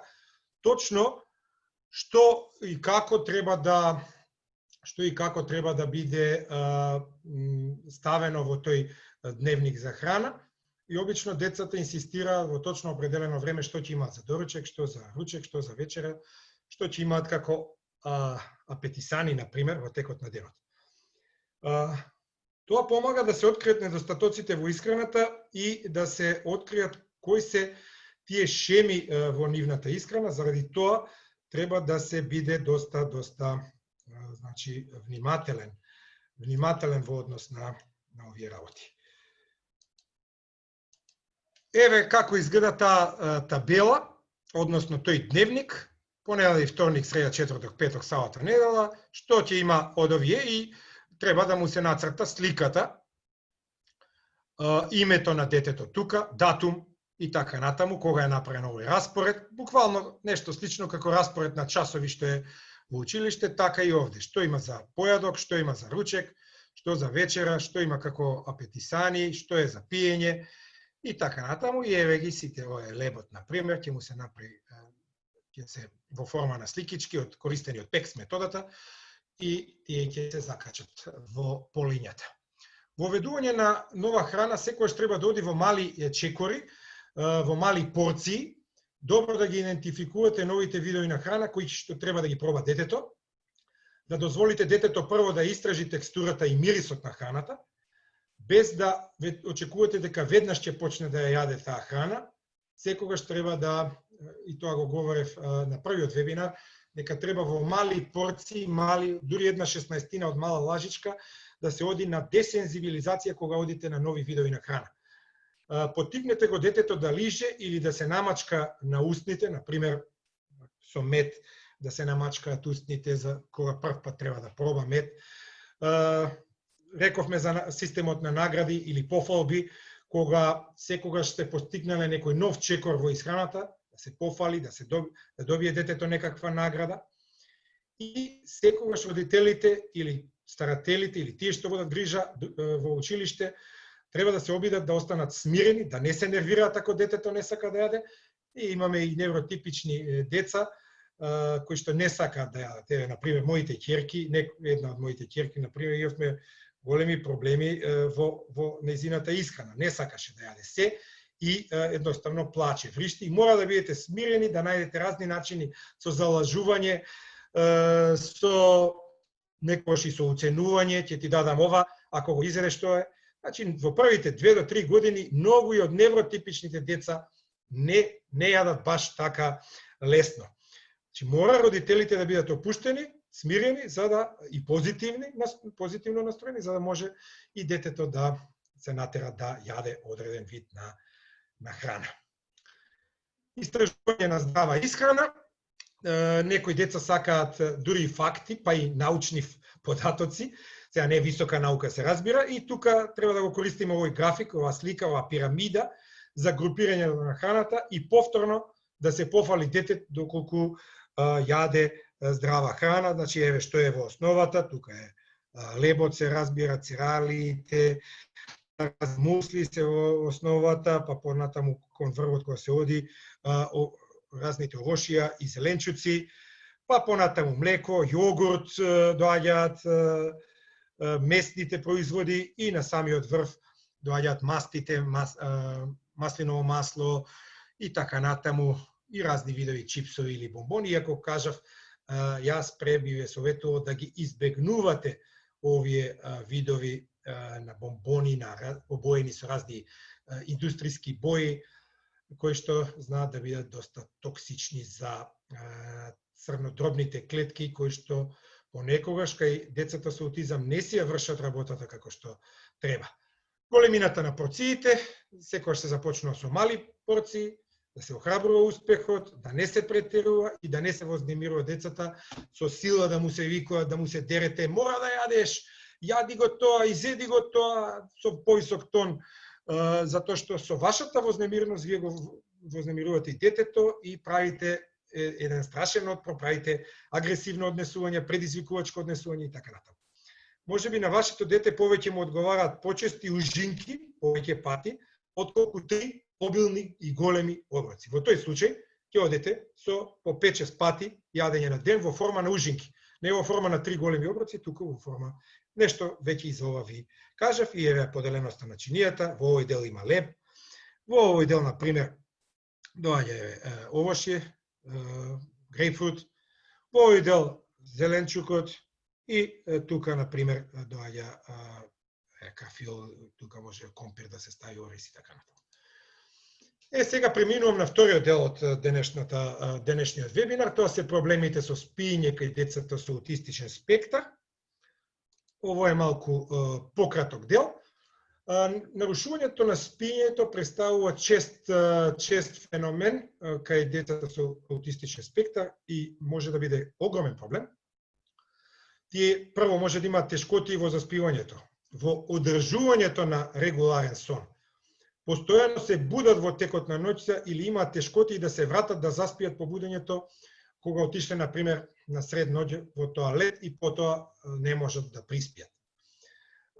точно што и како треба да биде ставено во тој дневник за храна. И обично децата инсистираат во точно определено време што ќе имаат за доручек, што за ручек, што за вечера, што ќе имаат како апетисани, например, во текот на денот. Тоа помага да се откријат недостатоците во исхраната и да се откријат кои се тие шеми во нивната исхрана. Заради тоа треба да се биде доста значи внимателен во однос на овие работи. Еве како изгледа таа табела, односно тој дневник, понеделник, вторник, среда, четврток, петок, сабота, недела, што ќе има од овие и треба да му се нацрта сликата, името на детето тука, датум и така натаму, кога е направен овој распоред, буквално нешто слично како распоред на часови што е во училиште, така и овде. Што има за појадок, што има за ручек, што за вечера, што има како апетисани, што е за пиење, и така натаму, и еве ги сите, овој лебот, например, ќе му се направи, ќе се во форма на сликички, користени од PEX методата, и тие ќе се закачат во полињата. Во ведување на нова храна, секојаш треба да оди во мали чекори, во мали порции, добро да ги идентификувате новите видови на храна, кои што треба да ги проба детето, да дозволите детето прво да истражи текстурата и мирисот на храната, без да очекувате дека веднаш ќе почне да ја јаде таа храна. Секогаш треба да, и тоа го говорев на првиот вебинар, дека треба во мали порции, дури една 16-тина од мала лажичка, да се оди на десензибилизација кога одите на нови видови на храна. Поттикнете го детето да лиже или да се намачка на устните, например со мед, да се намачкаат устните за кога прв пат треба да проба мед. Рековме за системот на награди или пофалби, кога секогаш сте постигнале некој нов чекор во исхраната, да се пофали, да добие детето некаква награда. И секогаш родителите или старателите или тие што водат грижа во училиште треба да се обидат да останат смирени, да не се нервираат ако детето не сака да јаде. И имаме и невротипични деца кои што не сакаат да јадат. Например, моите ќерки, една од моите ќерки, например, имавме големи проблеми во нејзината исхрана. Не сакаше да јаде се и едноставно плаче, вришти. И мора да бидете смирени, да најдете разни начини со залажување, со некојаш и со уценување, ќе ти дадам ова, ако го изедеш тоа е. Значи, во првите 2 до 3 години, многу и од невротипичните деца не јадат баш така лесно. Значи, мора родителите да бидат опуштени, смирени, за да и позитивно настроени, за да може и детето да се натера да јаде одреден вид на храна. Истражување на здрава исхрана. некои деца сакаат дури факти, па и научни податоци, сега не висока наука се разбира, и тука треба да го користиме овој график, оваа слика, оваа пирамида за групирање на храната и повторно да се пофали детето доколку јаде здрава храна, значи еве што е во основата, тука е лебот се разбира, цералиите, мусли се во основата, па понатаму кон врвот кога се оди разните орошија и зеленчуци, па понатаму млеко, јогурт доаѓаат, местните производи и на самиот врв доаѓаат мастите, маслиново масло и така натаму и разни видови чипсови или бомбони, иако кажав, јас би ве советувал да ги избегнувате овие видови на бомбони, обоени со разни индустријски бои, кои што знаат да бидат доста токсични за црнодробните клетки, кои што понекогаш кај децата со аутизам не си ја вршат работата како што треба. Големината на порциите, секогаш се започнува со мали порции, да се охрабрува успехот, да не се претерува и да не се вознемирува децата со сила да му се викува, да му се дерете, мора да јадеш, јади го тоа, изеди го тоа, со повисок тон, затоа што со вашата вознемиреност вие го вознемирувате и детето и правите еден страшен отпор, правите агресивно однесување, предизвикувачко однесување и така натаму. Може би на вашето дете повеќе му одговараат почести ужинки, повеќе пати, отколку 3 обилни и големи оброци. Во тој случај ќе одете со по 5-6 пати јадење на ден во форма на ужинки. Не во форма на 3 големи оброци, туку во форма нешто веќе и за ова ви кажав и еве поделеноста на чинијата. Во овој дел има леб. Во овој дел, на пример, доаѓа овошје, грейпфрут. Во овој дел зеленчукот и тука, на пример, доаѓа кафил, тука може компир да се стави, ориз и така натаму. Сега преминувам на вториот дел од денешниот вебинар, тоа се проблемите со спиење кај децата со аутистичен спектар. Ово е малку пократок дел. Нарушувањето на спиењето представува чест феномен кај децата со аутистичен спектар и може да биде огромен проблем. Тие прво може да имаат тешкоти во заспивањето, во одржувањето на регуларен сон. Постојано се будат во текот на ноќта или имаат тешкоти да се вратат да заспијат по будењето кога отишле, на пример, на сред ноќ во тоалет и потоа не можат да приспијат.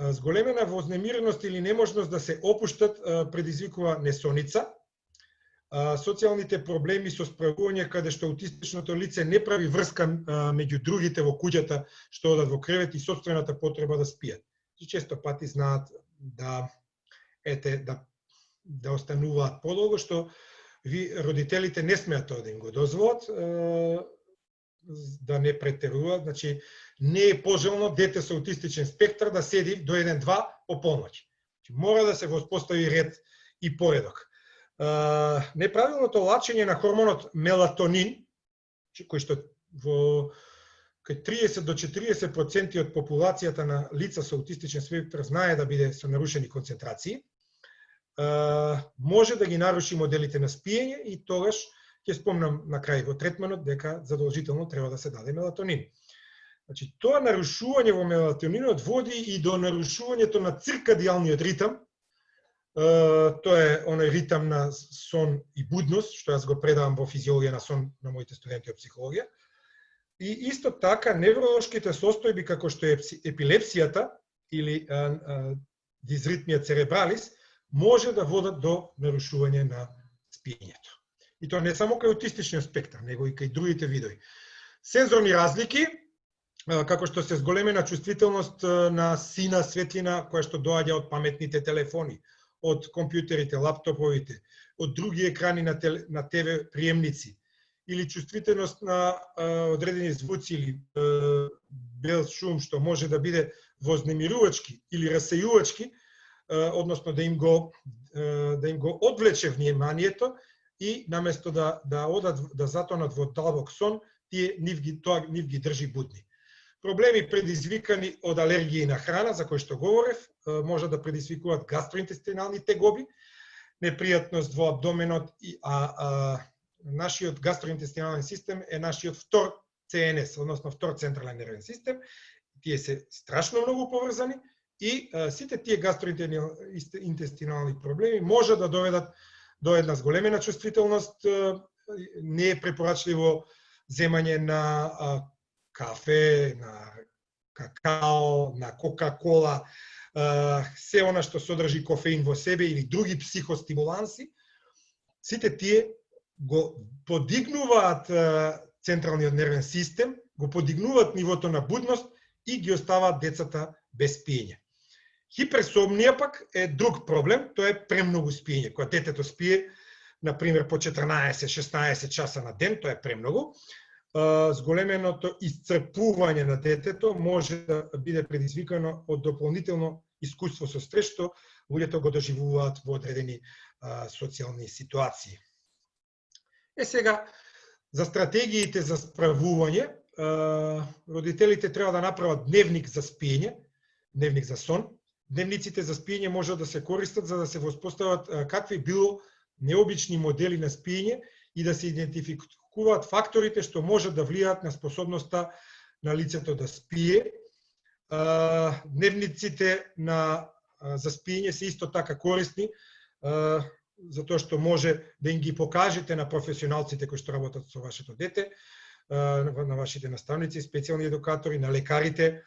Зголемена вознемиреност или неможност да се опуштат предизвикува несоница. Социјалните проблеми со справување каде што аутистичното лице не прави врска меѓу другите во куќата што одат во кревет и сопствената потреба да спијат. И често пати знаат да остануваат подолго, што ви родителите не смеат тоа да им го дозволат, да не претеруваат, значи не е пожелно дете со аутистичен спектар да седи до 1-2 по полноќ. Мора да се воспостави ред и поредок. Неправилното лачење на хормонот мелатонин, кој што во кај 30 до 40% од популацијата на лица со аутистичен спектар знае да биде со нарушени концентрации, може да ги наруши моделите на спиење и тогаш ќе спомнам на крај во третманот дека задолжително треба да се даде мелатонин. Значи, тоа нарушување во мелатонинот води и до нарушувањето на циркадијалниот ритам. Тоа е оној ритам на сон и будност, што јас го предавам во физиологија на сон на моите студенти од психологија. И исто така невролошките состојби како што е епилепсијата или дизритмија церебралис може да водат до нарушување на спиењето. И тоа не само кај аутистичниот спектар, него и кај другите видови. Сензорни разлики, како што се зголемена чувствителност на сина светлина која што доаѓа од паметните телефони, од компјутерите, лаптоповите, од други екрани на ТВ приемници, или чувствителност на одредени звуци или бел шум што може да биде вознемирувачки или расејувачки, односно да им го одвлече вниманието и наместо да одат да затонат во длабок сон, нив ги држи будни. Проблеми предизвикани од алергии на храна, за кои што говорев, може да предизвикуваат гастроинтестинални тегоби, непријатност во абдоменот, нашиот гастроинтестинален систем е нашиот втор ЦНС, односно втор централен нервен систем. Тие се страшно многу поврзани и сите тие гастроинтестинални проблеми може да доведат до една зголемена чувствителност. Не е препорачливо земање на кафе, на какао, на кока-кола, се она што содржи кофеин во себе или други психостимуланси. Сите тие го подигнуваат централниот нервен систем, го подигнуваат нивото на будност и ги оставаат децата без спиење. Хиперсомнија пак е друг проблем, тоа е премногу спиење. Кога детето спие, например, по 14-16 часа на ден, тоа е премногу, зголеменото исцрпување на детето може да биде предизвикано од дополнително искуство со стрес, што луѓето го доживуваат во одредени социјални ситуации. Сега, за стратегиите за справување, родителите треба да направат дневник за спиење, дневник за сон. Дневниците за спиење може да се користат за да се воспостават какви било необични модели на спиење и да се идентификуваат факторите што може да влијаат на способноста на лицето да спие. Дневниците за спиење се исто така корисни, затоа што може да им ги покажете на професионалците кои што работат со вашето дете, на вашите наставници, специјални едукатори, на лекарите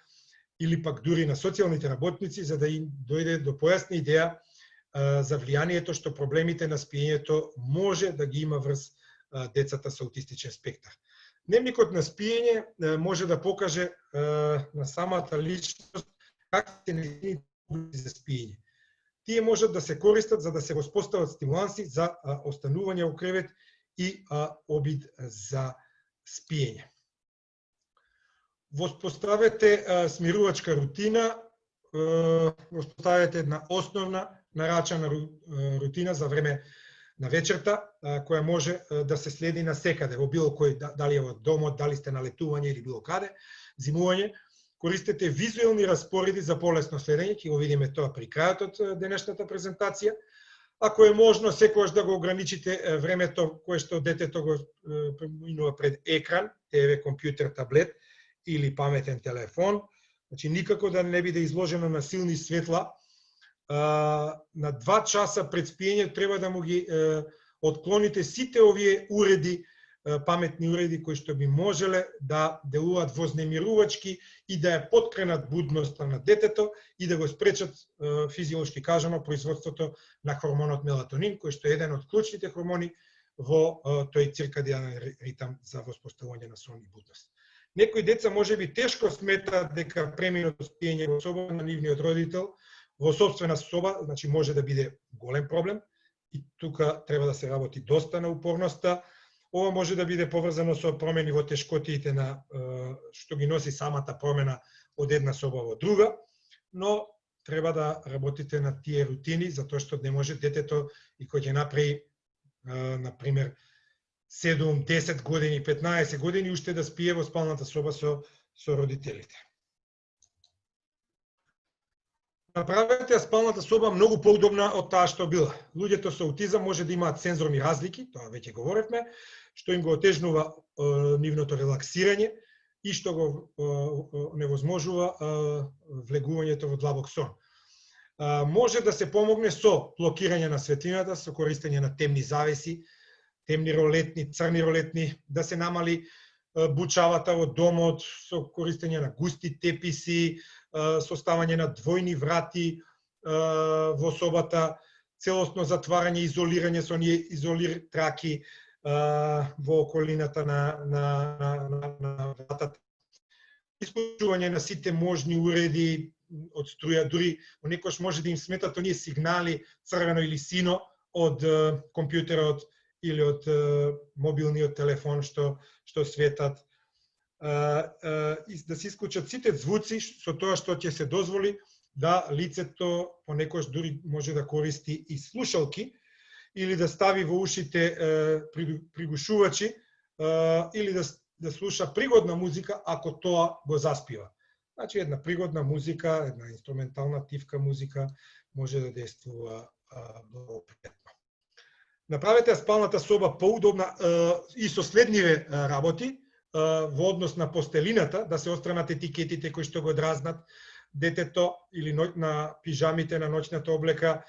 или пак дури на социјалните работници, за да им дојде до појасна идеја за влијанието што проблемите на спиењето може да ги има врз децата со аутистичен спектар. Дневникот на спиење може да покаже на самата личност какви се нејзините области за спиење. Тие можат да се користат за да се воспостават стимуланси за останување во кревет и обид за спиење. Воспоставете смирувачка рутина, воспоставете една основна нарачана рутина за време на вечерта, која може да се следи на секаде, во било кој, дали е во домот, дали сте на летување или било каде, зимување. Користете визуелни распореди за полесно следење, ќе го видиме тоа при крајот од денешната презентација. Ако е можно, секогаш да го ограничите времето кое што детето го преминува пред екран, ТВ, компјутер, таблет или паметен телефон. Значи, никако да не биде изложено на силни светла. На 2 часа пред спиење треба да му ги отклоните сите овие уреди, паметни уреди кои што би можеле да делуваат вознемирувачки и да ја поткренат будноста на детето и да го спречат физиолошки кажано производството на хормонот мелатонин, кој што е еден од клучните хормони во тој циркадијанен ритам за воспоставување на сон и будност. Некои деца можеби тешко сметаат дека преминато спиење во соба на нивниот родител во сопствена соба, значи може да биде голем проблем и тука треба да се работи доста на упорноста. Ова може да биде поврзано со промени во тешкотиите на што ги носи самата промена од една соба во друга, но треба да работите на тие рутини, затоа што не може детето и кој ќе направи, например, 7, 10 години, 15 години, уште да спие во спалната соба со родителите. Направете спалната соба многу поудобна од таа што била. Луѓето со аутизам може да имаат сензорни разлики, тоа веќе говоревме, што им го отежнува нивното релаксирање и што го невозможува влегувањето во длабок сон. Може да се помогне со блокирање на светлината, со користење на темни завеси, темни ролетни, црни ролетни, да се намали бучавата во домот, со користење на густи теписи, со ставање на двојни врати во собата, целосно затварање и изолирање со оние изолир траки во околината на вратата. Исклучување на сите можни уреди од струја, дури некош може да им сметат оние сигнали црвено или сино од компјутерот или од мобилниот телефон што светат. Да се исклучат сите звуци со тоа што ќе се дозволи да лицето понекогаш дури може да користи и слушалки или да стави во ушите пригушувачи или да слуша пригодна музика ако тоа го заспива. Значи една пригодна музика, една инструментална тивка музика може да действува благопријатно. Направете ја спалната соба поудобна и со следниве работи во однос на постелината, да се отстранат етикетите кои што го дразнат детето или на пижамите, на ноќната облека,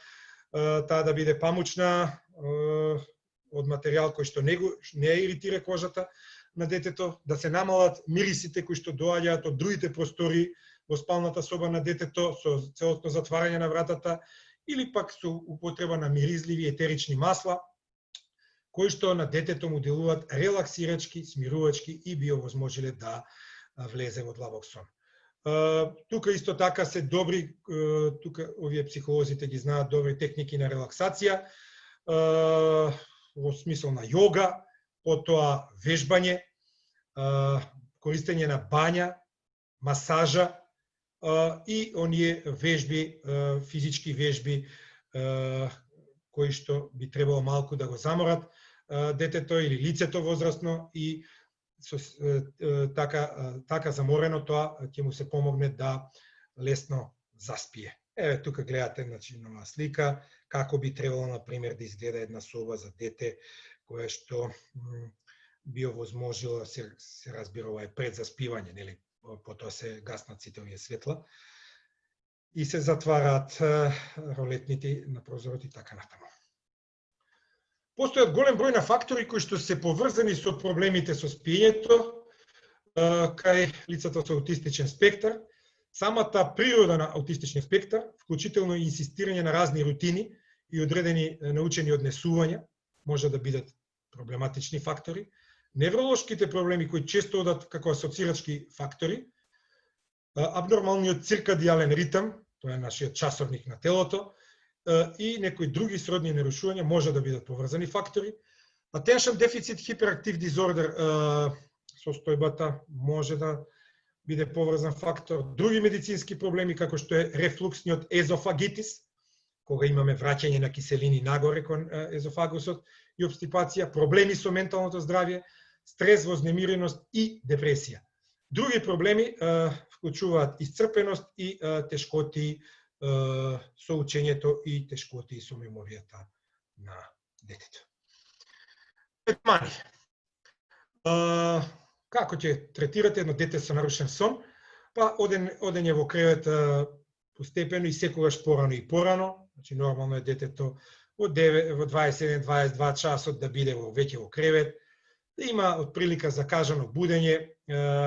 таа да биде памучна, од материјал кој што не иритира кожата на детето, да се намалат мирисите кои што доаѓаат од другите простори во спалната соба на детето со целосно затварање на вратата или пак со употреба на миризливи етерични масла кои што на детето му делуваат релаксирачки, смирувачки и би овозможиле да влезе во длабок сон. Тука исто така се добри, тука овие психолозите ги знаат добри техники на релаксација, во смисол на јога, потоа вежбање, користење на бања, масажа и оние вежби, физички вежби кои што би требало малку да го заморат детето или лицето возрастно и со така заморено тоа ќе му се помогне да лесно заспие. Еве тука гледате нова слика како би требало на пример да изгледа една соба за дете која што би овозможила се разбира ова е пред заспивање, нели? Потоа се гаснат сите овие светла и се затвараат ролетните на прозорот и така натаму. Постојат голем број на фактори кои што се поврзани со проблемите со спиењето кај лицата со аутистичен спектар. Самата природа на аутистичен спектар, вклучително и инсистирање на разни рутини и одредени научени однесувања, може да бидат проблематични фактори. Невролошките проблеми кои често одат како асоцирачки фактори, абнормалниот циркадијален ритам, тоа е нашиот часовник на телото, и некои други сродни нарушувања може да бидат поврзани фактори. Attention Deficit Hyperactive Disorder, состојбата може да биде поврзан фактор. Други медицински проблеми како што е рефлуксниот езофагитис, кога имаме враќање на киселини нагоре кон езофагусот и обстипација, проблеми со менталното здравје, стрес, вознемиреност и депресија. Други проблеми вклучуваат исцрпеност и тешкоти со учењето и тешкоти со меморијата на детето. Третмани. Како ќе третирате едно дете со нарушен сон? Па одење во кревет постепено и секогаш порано и порано. Значи нормално е детето во 21-22 часот да биде веќе во кревет, да има отприлика закажано будење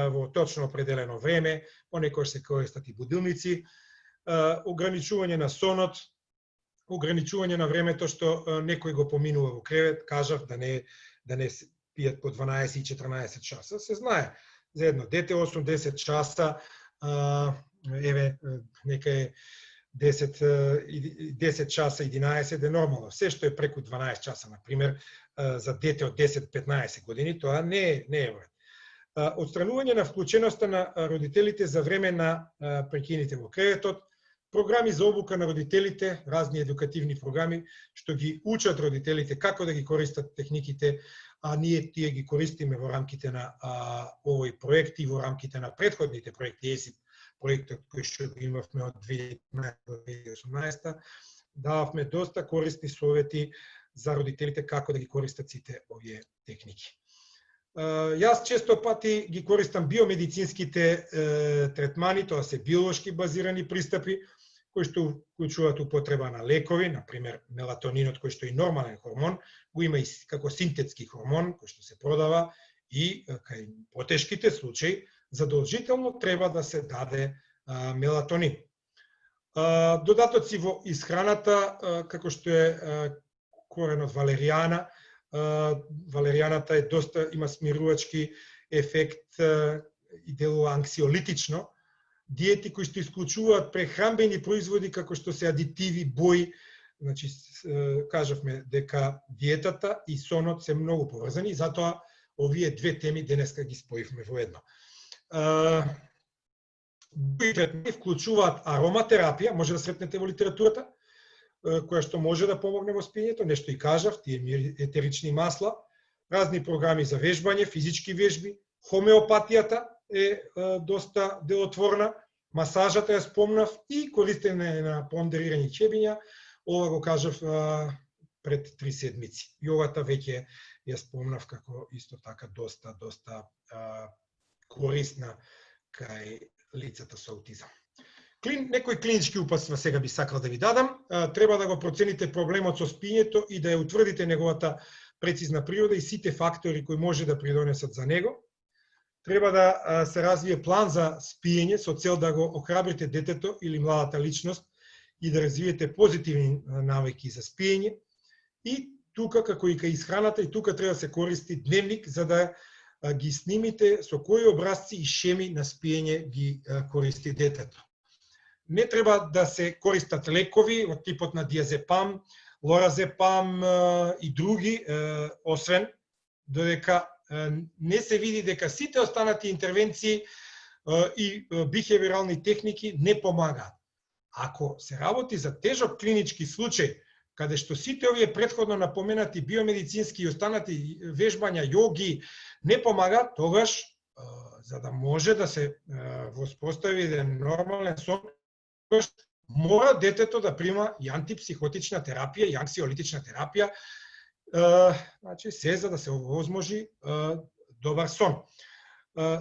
во точно определено време, понекогаш се користат и будилници, ограничување на сонот, ограничување на времето што некој го поминува во кревет, кажав да не пијат по 12 и 14 часа. Се знае, за едно дете 8-10 часа, еве, нека е 10 часа, 11 е нормално. Се што е преку 12 часа, например, за дете од 10-15 години, тоа не е вред. Отстранување на вклученоста на родителите за време на прекините во креветот, програми за обука на родителите, разни едукативни програми, што ги учат родителите како да ги користат техниките, а ние тие ги користиме во рамките на овој проект и во рамките на претходните проекти, ЕСИП проектот кој што го имавме од 2018, дававме доста корисни совети за родителите како да ги користат сите овие техники. Јас често пати ги користам биомедицинските третмани, тоа се биолошки базирани пристапи, кои што вклучуваат употреба на лекови, например мелатонинот кој што е нормален хормон, го има и како синтетски хормон кој што се продава и кај потешките случаи задолжително треба да се даде мелатонин. Додатоци во исхраната, како што е коренот валеријана, валеријаната е доста, има смирувачки ефект и делува анксиолитично. Диети кои што исклучуваат прехранбени производи како што се адитиви, бои, значи кажавме дека диетата и сонот се многу поврзани, затоа овие две теми денеска ги споивме во едно. Други третмани вклучуваат ароматерапија, може да сретнете во литературата, која што може да помогне во спиењето, нешто и кажав, тие етерични масла, разни програми за вежбање, физички вежби, хомеопатијата е доста делотворна, масажата ја спомнав и користење на пондерирање ќебиња, ова го кажав пред 3 седмици. И овата веќе ја спомнав како исто така доста корисна кај лицата со аутизам. Некои клинички упатства сега би сакал да ви дадам. Треба да го процените проблемот со спиењето и да ја утврдите неговата прецизна природа и сите фактори кои може да придонесат за него. Треба да се развие план за спиење со цел да го охрабрите детето или младата личност и да развиете позитивни навики за спиење. И тука, како и кај исхраната, и тука треба да се користи дневник за да ги снимите со кои образци и шеми на спиење ги користи детето. Не треба да се користат лекови од типот на диазепам, лоразепам и други, освен додека не се види дека сите останати интервенции и бихевиорални техники не помагаат. Ако се работи за тежок клинички случај, каде што сите овие претходно напоменати биомедицински и останати вежбања, йоги не помагаат, тогаш за да може да се воспостави еден нормален сон, мора детето да прима и антипсихотична терапија, и анксиолитична терапија, значи се за да се овозможи добар сон.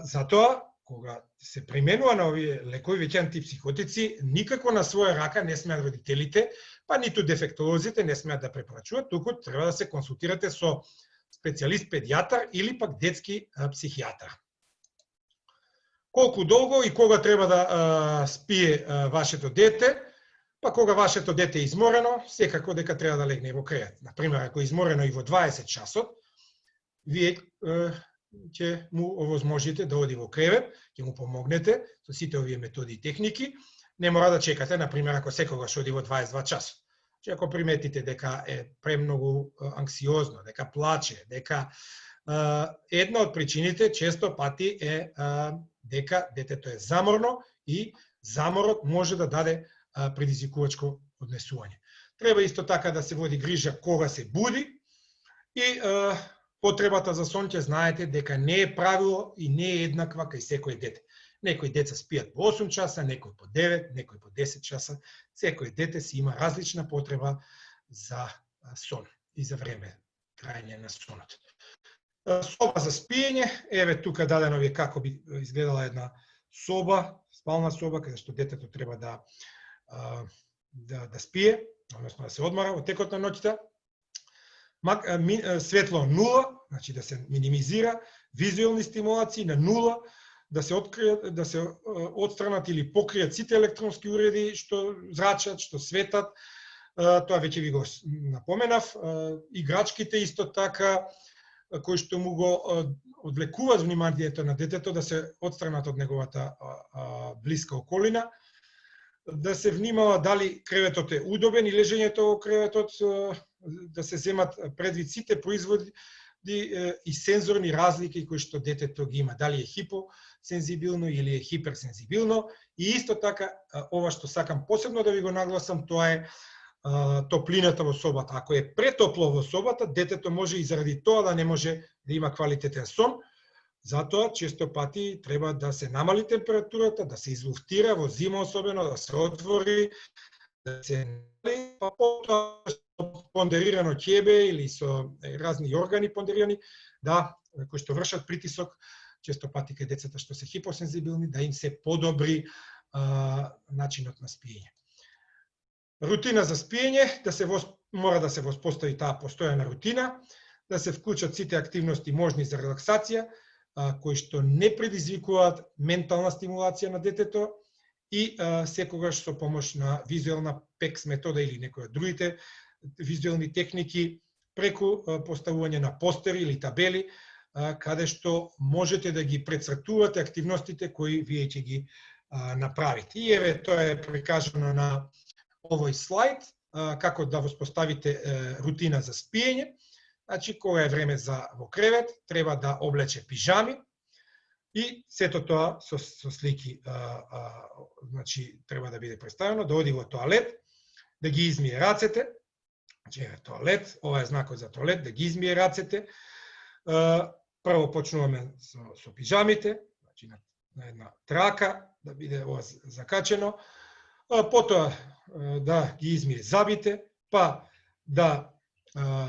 Затоа, кога се применува на овие лекови, веќе антипсихотици, никако на своја рака не смеат родителите, па ниту дефектолозите не смеат да препорачуваат, туку треба да се консултирате со специјалист педијатар или пак детски психијатар. Колку долго и кога треба да спие вашето дете? Па кога вашето дете е изморено, секако дека треба да легне во кревет. Например, ако е изморено и во 20 часот, вие ќе му овозможите да оди во кревет, ќе му помогнете со сите овие методи и техники. Не мора да чекате, например, ако секогаш оди во 22 часот. Че ако приметите дека е премногу анксиозно, дека плаче, дека една од причините често пати е дека детето е заморно и заморот може да даде предизвикувачко однесување. Треба исто така да се води грижа кога се буди и потребата за сон ќе знаете дека не е правило и не е еднаква кај секој дете. Некои деца спијат по 8 часа, некои по 9, некои по 10 часа. Секој дете си има различна потреба за сон и за време трајање на сонот. Соба за спиење, еве тука дадено ви како би изгледала една соба, спална соба, каде што детето треба да спие, односно да се одмора во текот на ноќта. Светло 0, значи да се минимизира, визуелни стимулации на 0, да се откријат, да се отстранат или покријат сите електронски уреди што зрачат, што светат. Тоа веќе ви го напоменав. Играчките исто така кои што му го одвлекуваат вниманието на детето да се отстранат од неговата блиска околина. Да се внимава дали креветот е удобен и лежењето во креветот, да се земат предвид сите производи и сензорни разлики кои што детето ги има, дали е хипосензибилно или е хиперсензибилно. И исто така, ова што сакам посебно да ви го нагласам, тоа е топлината во собата. Ако е претопло во собата, детето може и заради тоа да не може да има квалитетен сон. Затоа, често пати треба да се намали температурата, да се излуфтира во зима особено, да се отвори, да се намали, па потоа пондерирано ќебе или со разни органи пондерирани, да, кои што вршат притисок, често пати кај децата што се хипосензибилни, да им се подобри начинот на спиење. Рутина за спиење, мора да се воспостави таа постојана рутина, да се вклучат сите активности можни за релаксација, кои што не предизвикуваат ментална стимулација на детето и секогаш со помош на визуелна ПЕКС метода или некои од другите визуелни техники преку поставување на постери или табели, каде што можете да ги прецртувате активностите кои вие ќе ги направите. И еве тоа е прикажано на овој слайд, како да воспоставите рутина за спиење. Значи, кога е време за во кревет, треба да облече пижами и сето тоа со слики, значи, треба да биде представено, да оди во тоалет, да ги измие рацете, значи, тоалет, ова е знакот за тоалет, да ги измие рацете. Прво почнуваме со пижамите, значи на една трака, да биде ова закачено, потоа да ги измие забите, па да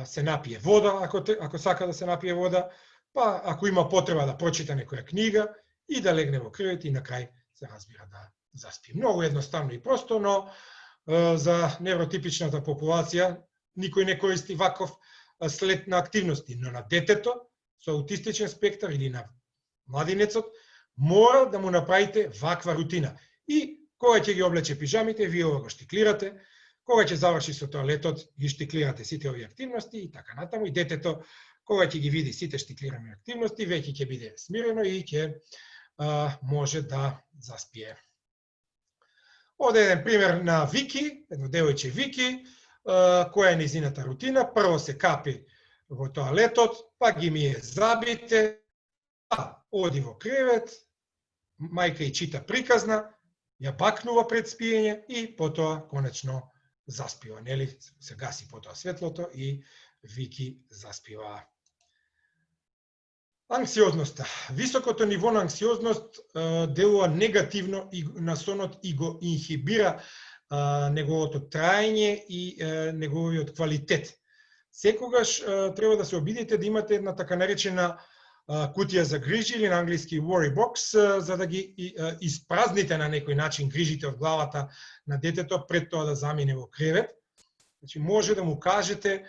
се напие вода, ако сака да се напие вода, па ако има потреба да прочита некоја книга и да легне во кревет и на крај се разбира да заспие. Многу едноставно и просто, но за невротипичната популација никој не користи ваков след на активности, но на детето со аутистичен спектар или на младинецот мора да му направите ваква рутина. И кога ќе ги облече пижамите, вие го штиклирате, кога ќе заврши со тоалетот, ги штиклирате сите овие активности и така натаму. И детето, кога ќе ги види сите штиклирани активности, веќе ќе биде смирено и ќе може да заспие. Овде еден пример на Вики, едно девојче Вики, која е низината рутина. Прво се капи во тоалетот, па ги мие забите, па оди во кревет, мајка и чита приказна, ја бакнува пред спиење и потоа конечно заспива, нели? Се гаси потоа светлото и Вики заспива. Анксиозноста. Високото ниво на анксиозност делува негативно и на сонот и го инхибира неговото траење и неговиот квалитет. Секогаш треба да се обидите да имате една така наречена кутија за грижи или на англиски worry box, за да ги испразните на некој начин грижите од главата на детето пред тоа да замине во кревет. Значи може да му кажете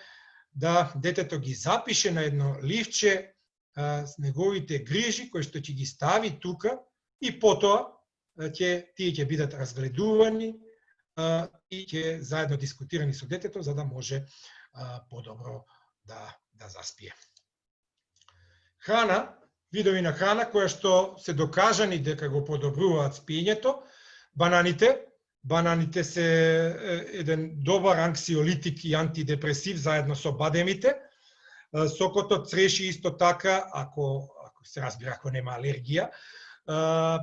да детето ги запише на едно ливче с неговите грижи кои што ќе ги стави тука и потоа тие ќе бидат разгледувани и ќе заедно дискутирани со детето за да може подобро да заспие. Храна, видови на храна која што се докажани дека го подобруваат спиењето. Бананите се еден добар анксиолитик и антидепресив заедно со бадемите. Сокото цреши исто така, ако се разбира, ако нема алергија,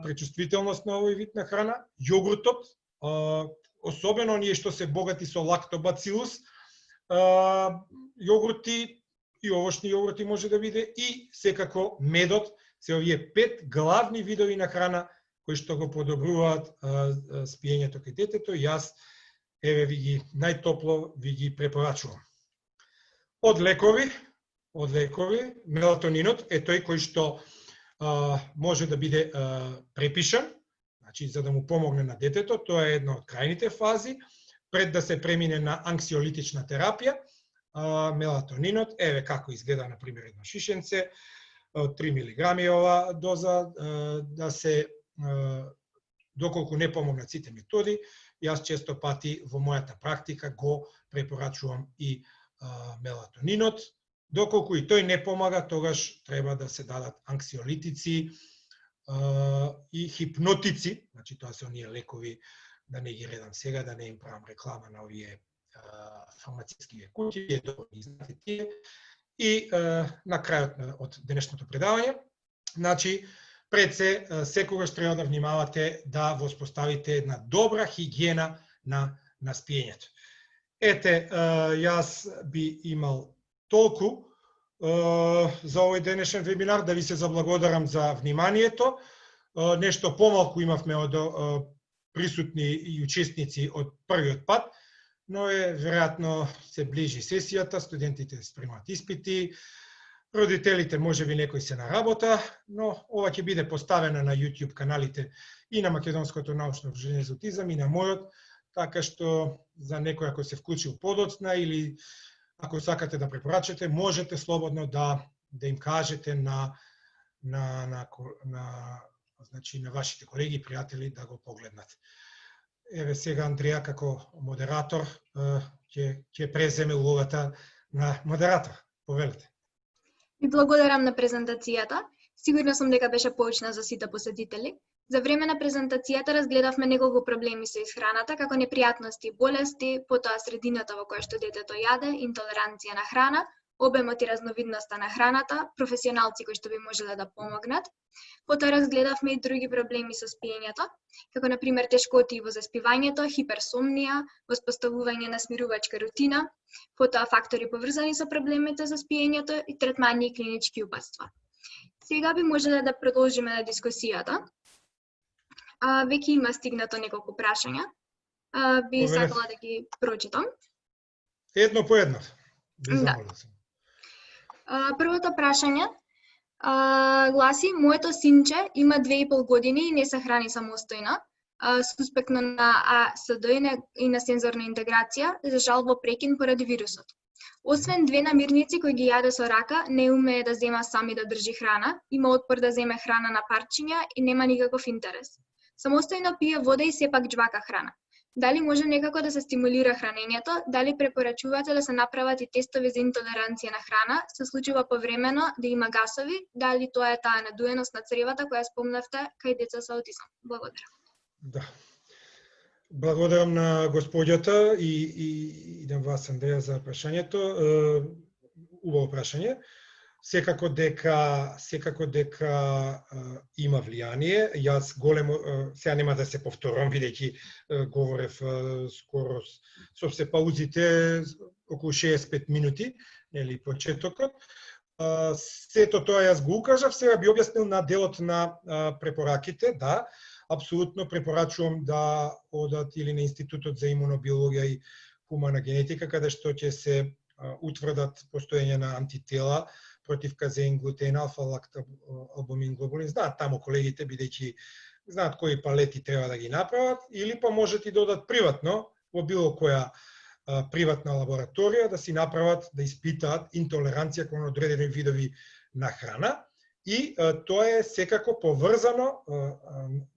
пречувствителност на овој вид на храна. Јогуртот, особено оние што се богати со лактобацилус, јогурти и овошни јогурти може да биде и секако медот, се овие 5 главни видови на храна кои што го подобруваат спиењето кај детето. Јас еве ви ги најтопло ви ги препорачувам. Од лекови, мелатонинот е тој кој што може да биде препишан, значи за да му помогне на детето. Тоа е една од крајните фази пред да се премине на анксиолитична терапија. Мелатонинот, еве како изгледа на пример едно шишенце, 3 мг ова доза, да се доколку не помогнат сите методи, јас често пати во мојата практика го препорачувам и мелатонинот. Доколку и тој не помага, тогаш треба да се дадат анксиолитици и хипнотици, значи тоа се оние лекови, да не ги редам сега, да не им правам реклама на овие фармацевски кутии, ги знаете тие. И на крајот од денешното предавање, значи пред се секогаш треба да внимавате да воспоставите една добра хигиена на спиењето. Ете, јас би имал толку за овој денешен вебинар, да ви се заблагодарам за вниманието. Нешто помалку имавме од присутни и учесници од првиот пат, но веројатно се ближи сесијата, студентите спремаат испити, родителите може би некои се на работа, но ова ќе биде поставено на YouTube каналите и на Македонското научно удружение за аутизам и на мојот, така што за некој ако се вклучил подоцна или ако сакате да препорачате, можете слободно да им кажете значи на вашите колеги и пријатели да го погледнат. Еве сега Андреја како модератор ќе преземе улогата на модератор. Повелете. Ви благодарам на презентацијата. Сигурна сум дека беше поучна за сите посетители. За време на презентацијата разгледавме неколку проблеми со исхраната, како непријатности, болести, потоа средината во која што детето јаде, интолеранција на храна, обемот и разновидноста на храната, професионалци кои што би можеле да помогнат. Потоа разгледавме и други проблеми со спиењето, како на пример тешкоти во заспивањето, хиперсомнија, воспоставување на смирувачка рутина, потоа фактори поврзани со проблемите за спиењето и третмани и клинички упатства. Сега би можеле да продолжиме на дискусијата. Веќе има стигнато неколку прашања. Би сакала да ги прочитам. Едно по едно. Би замолил сум. Првото прашање гласи: моето синче има 2,5 години и не се храни самостојно. Суспектно на АСД и на сензорна интеграција, за жал во прекин поради вирусот. Освен 2 намирници кои ги јаде со рака, не умее да зема сами да држи храна, има отпор да земе храна на парчиња и нема никаков интерес. Самостојно пие вода и сепак џвака храна. Дали може некако да се стимулира хранењето? Дали препорачувате да се направат и тестови за интолеранција на храна? Се случува повремено да има гасови? Дали тоа е таа надуеност на цревата која спомнавте кај деца со аутизам? Благодарам. Да. Благодарам на господјата и на вас, Андреја, за прашањето. Убаво прашање. Секако дека има влијание. Јас големо, сега нема да се повторам, бидејќи говорев скоро со се паузите, околу 65 минути, нели, почетокот. Сето тоа јас го укажав, сега би објаснил на делот на препораките, да. Апсолутно препорачувам да одат или на Институтот за имунобиологија и хумана генетика, каде што ќе се утврдат постоење на антитела против казеин, глутен, алфа-лактоалбумин, глобулин. Знаат таму колегите, бидејќи знаат кои палети треба да ги направат, или па можат и да одат приватно во било која приватна лабораторија да си направат, да испитаат интолеранција кон одредени видови на храна. И тоа е секако поврзано,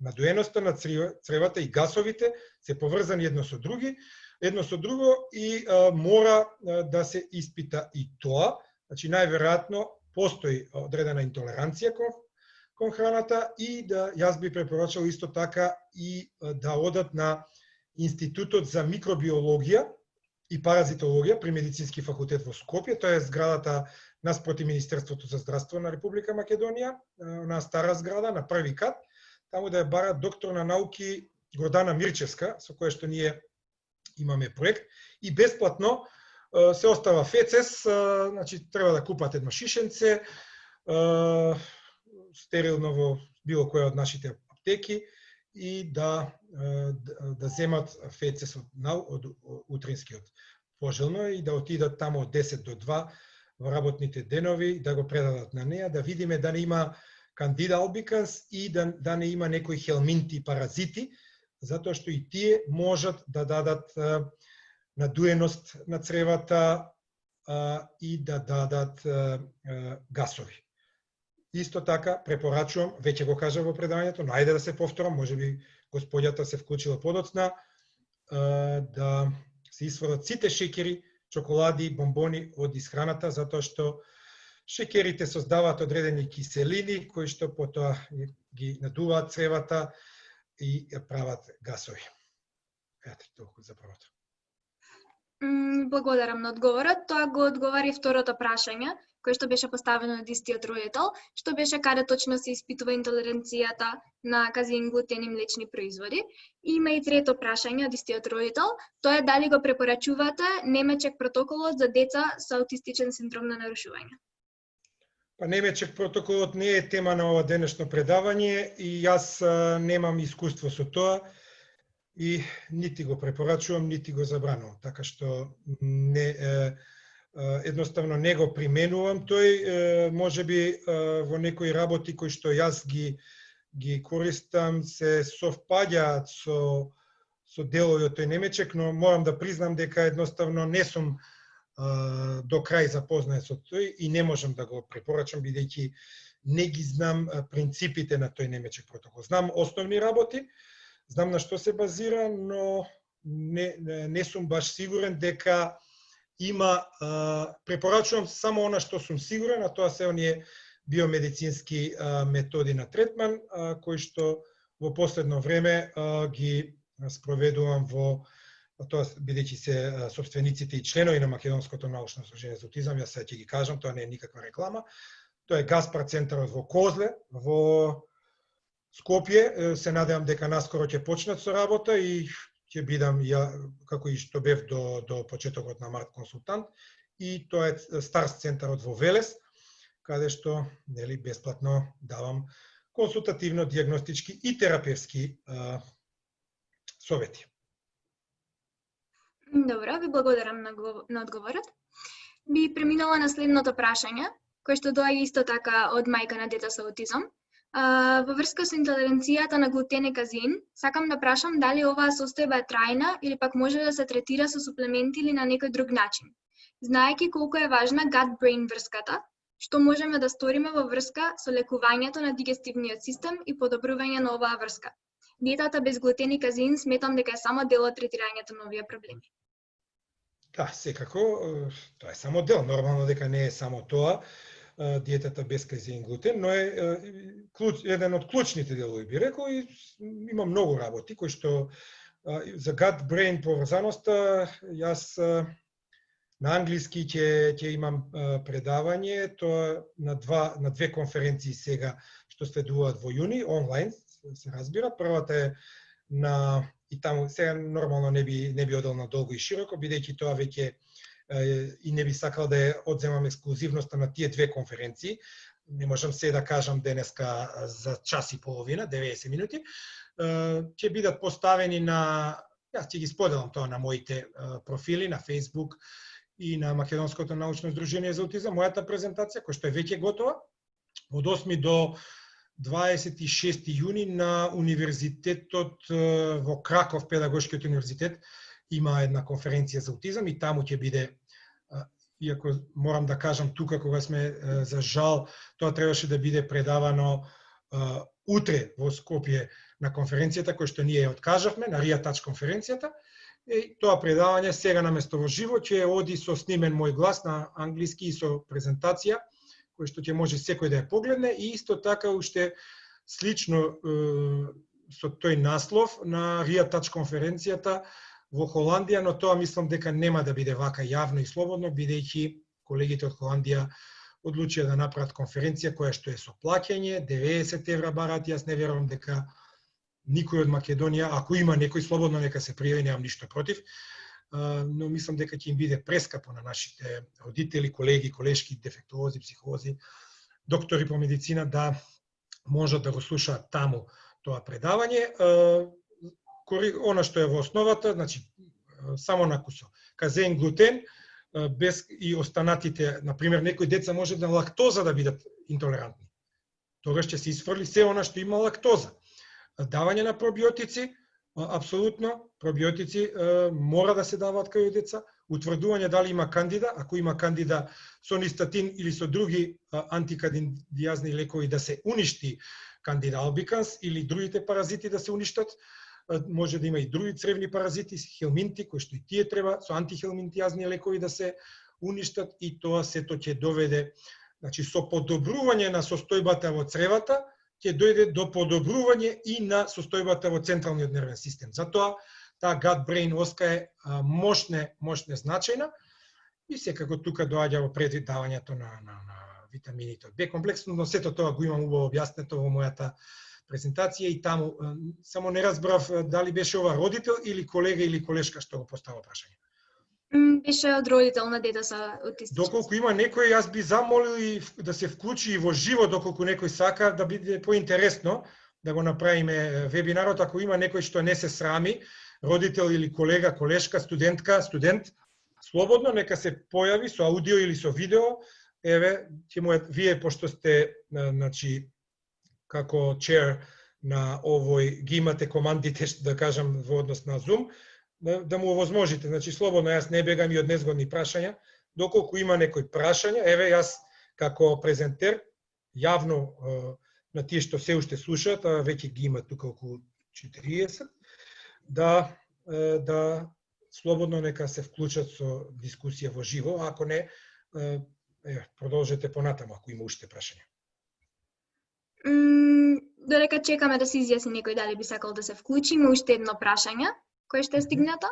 надуеноста на цревата и гасовите се поврзани едно со друго и мора да се испита и тоа. Значи, најверојатно постои одредена интолеранција кон храната и да јас би препорачал исто така и да одат на Институтот за микробиологија и паразитологија при Медицински факултет во Скопје. Тоа е зградата наспроти Министерството за здравство на Република Македонија, на стара зграда, на први кат, таму да ја бара доктор на науки Гордана Мирчевска, со која што ние имаме проект, и бесплатно се остава ФЕЦЕС, значи треба да купат едно шишенце, стерилно во било која од нашите аптеки и да земат ФЕЦЕС од утринскиот пожелно и да отидат таму од 10 до 2 во работните денови, да го предадат на неа, да видиме да не има кандида албиканс и да не има некои хелминти паразити, затоа што и тие можат да дадат надуеност на цревата и да дадат гасови. Исто така препорачувам, веќе го кажав во предавањето, но ајде да се повторам, можеби господјата се вклучила подоцна, да се исфрлат сите шеќери, чоколади, бомбони од исхраната, затоа што шеќерите создаваат одредени киселини кои што потоа ги надуваат цревата и прават гасови. Ете, толку за првото. Благодарам на одговорот. Тоа го одговари второто прашање, кое што беше поставено од истиот родител, што беше каде точно се испитува интолеранцијата на казеин, глутен и млечни производи. И има и трето прашање од истиот родител, тоа е дали го препорачувате немечек протоколот за деца со аутистичен синдром на нарушување. Па немечек протоколот не е тема на ова денешно предавање и јас немам искуство со тоа и нити го препорачувам, нити го забранувам, така што едноставно не го применувам. Тој можеби во некои работи кои што јас ги користам се совпаѓаат со делови од тој немечек, но морам да признам дека едноставно не сум до крај запознаен со тој и не можам да го препорачам бидејќи не ги знам принципите на тој немечек протокол. Знам основни работи, знам на што се базира, но не сум баш сигурен дека има, препорачувам само она што сум сигурен, а тоа се оние биомедицински методи на третман, кои што во последно време ги спроведувам во тоа, бидејќи се собствениците и членови на Македонското научно сдружение за аутизам, јас сега ќе ги кажам, тоа не е никаква реклама. Тоа е Гаспар центарот во Козле, во Скопје. Се надевам дека наскоро ќе почнат со работа и ќе бидам ја, како и што бев до почетокот на март консултант, и тоа е Старс центарот во Велес, каде што нели бесплатно давам консултативно, дијагностички и терапевски совети. Добро, ви благодарам на одговорот. Би преминала на следното прашање, кое што доаѓа исто така од мајка на дете со аутизам. Во врска со интолеренцијата на глутен и казеин, сакам да прашам дали оваа состојба е трајна или пак може да се третира со суплементи или на некој друг начин. Знаејќи колку е важна gut-brain врската, што можеме да сториме во врска со лекувањето на дигестивниот систем и подобрување на оваа врска. Диетата без глутен и казеин сметам дека е само дел од третирањето на овие проблеми. Да, секако, тоа е само дел. Нормално дека не е само тоа, диетата без казеин глутен, но е еден од клучните делови, би рекол, и има многу работи кои што за gut-brain поврзаноста, јас на англиски ќе имам предавање, тоа на две конференции сега што следуваат во јуни, онлайн, се разбира. Првата е и таму сега нормално не би одел на долго и широко, бидејќи тоа веќе и не би сакал да ја одземам ексклузивноста на тие две конференции. Не можам се да кажам денеска за час и половина, 90 минути. Ќе бидат поставени јас ќе ги споделам тоа на моите профили на Facebook и на Македонското научно здружение за аутизам, мојата презентација, која што е веќе готова, од 8 до 26 јуни на Универзитетот во Краков, Педагошкиот универзитет, има една конференција за аутизам и таму ќе биде, иако морам да кажам тука кога сме, за жал, тоа требаше да биде предавано утре во Скопје на конференцијата, која што ние откажавме, на RIA-Touch конференцијата, и тоа предавање сега наместо во живо ќе оди со снимен мој глас на англиски и со презентација, кој што ќе може секој да ја погледне, и исто така уште слично со тој наслов на RIA-Touch конференцијата во Холандија, но тоа мислам дека нема да биде вака јавно и слободно, бидејќи колегите од Холандија одлучија да направат конференција која што е со плаќање, 90 евра барат. Јас не верувам дека никој од Македонија, ако има некој, слободно нека се пријави, немам ништо против, но мислам дека ќе им биде прескапо на нашите родители, колеги, колешки, дефектолози, психолози, доктори по медицина да можат да го слушаат таму тоа предавање. Она што е во основата, значи само на кусо казеин, глутен, без и останатите, например, некои деца може на лактоза да бидат интолерантни. Тогаш ќе се исфрли се она што има лактоза. Давање на пробиотици, апсолутно, пробиотици мора да се даваат кај деца. Утврдување дали има кандида, ако има кандида со нистатин или со други антикандидиазни лекови да се уништи кандида албиканс или другите паразити да се уништат. Може да има и други цревни паразити, хелминти, кои што и тие треба со антихелминтијазни лекови да се уништат, и тоа сето ќе доведе, значи со подобрување на состојбата во цревата, ќе дојде до подобрување и на состојбата во централниот нервен систем. Затоа таа gut-brain оска е мощне значајна, и секако тука доаѓа во предвид давањето на витамините од Б комплексно, но сето тоа го имам убаво објаснето во мојата презентација, и таму само не разбрав дали беше ова родител или колега или колешка што го поставува прашање. Беше од родител на дете со аутистичен. Доколку има некој, јас би замолил и да се вклучи и во живо, доколку некој сака, да биде поинтересно да го направиме вебинарот. Ако има некој што не се срами, родител или колега, колешка, студентка, студент, слободно нека се појави со аудио или со видео. Еве, вие пошто сте, значи, како chair на овој, ги имате командите, да кажам, во однос на Zoom, да му овозможите. Значи, слободно, јас не бегам и од незгодни прашања. Доколку има некој прашања, еве, јас како презентер, јавно на тие што се уште слушаат, а веќе ги има тука околу 40, да слободно нека се вклучат со дискусија во живо, ако не, продолжете понатаму ако има уште прашања. Додека чекаме да се изјасни некој дали би сакал да се вклучи, има уште едно прашање кое што е стигнато.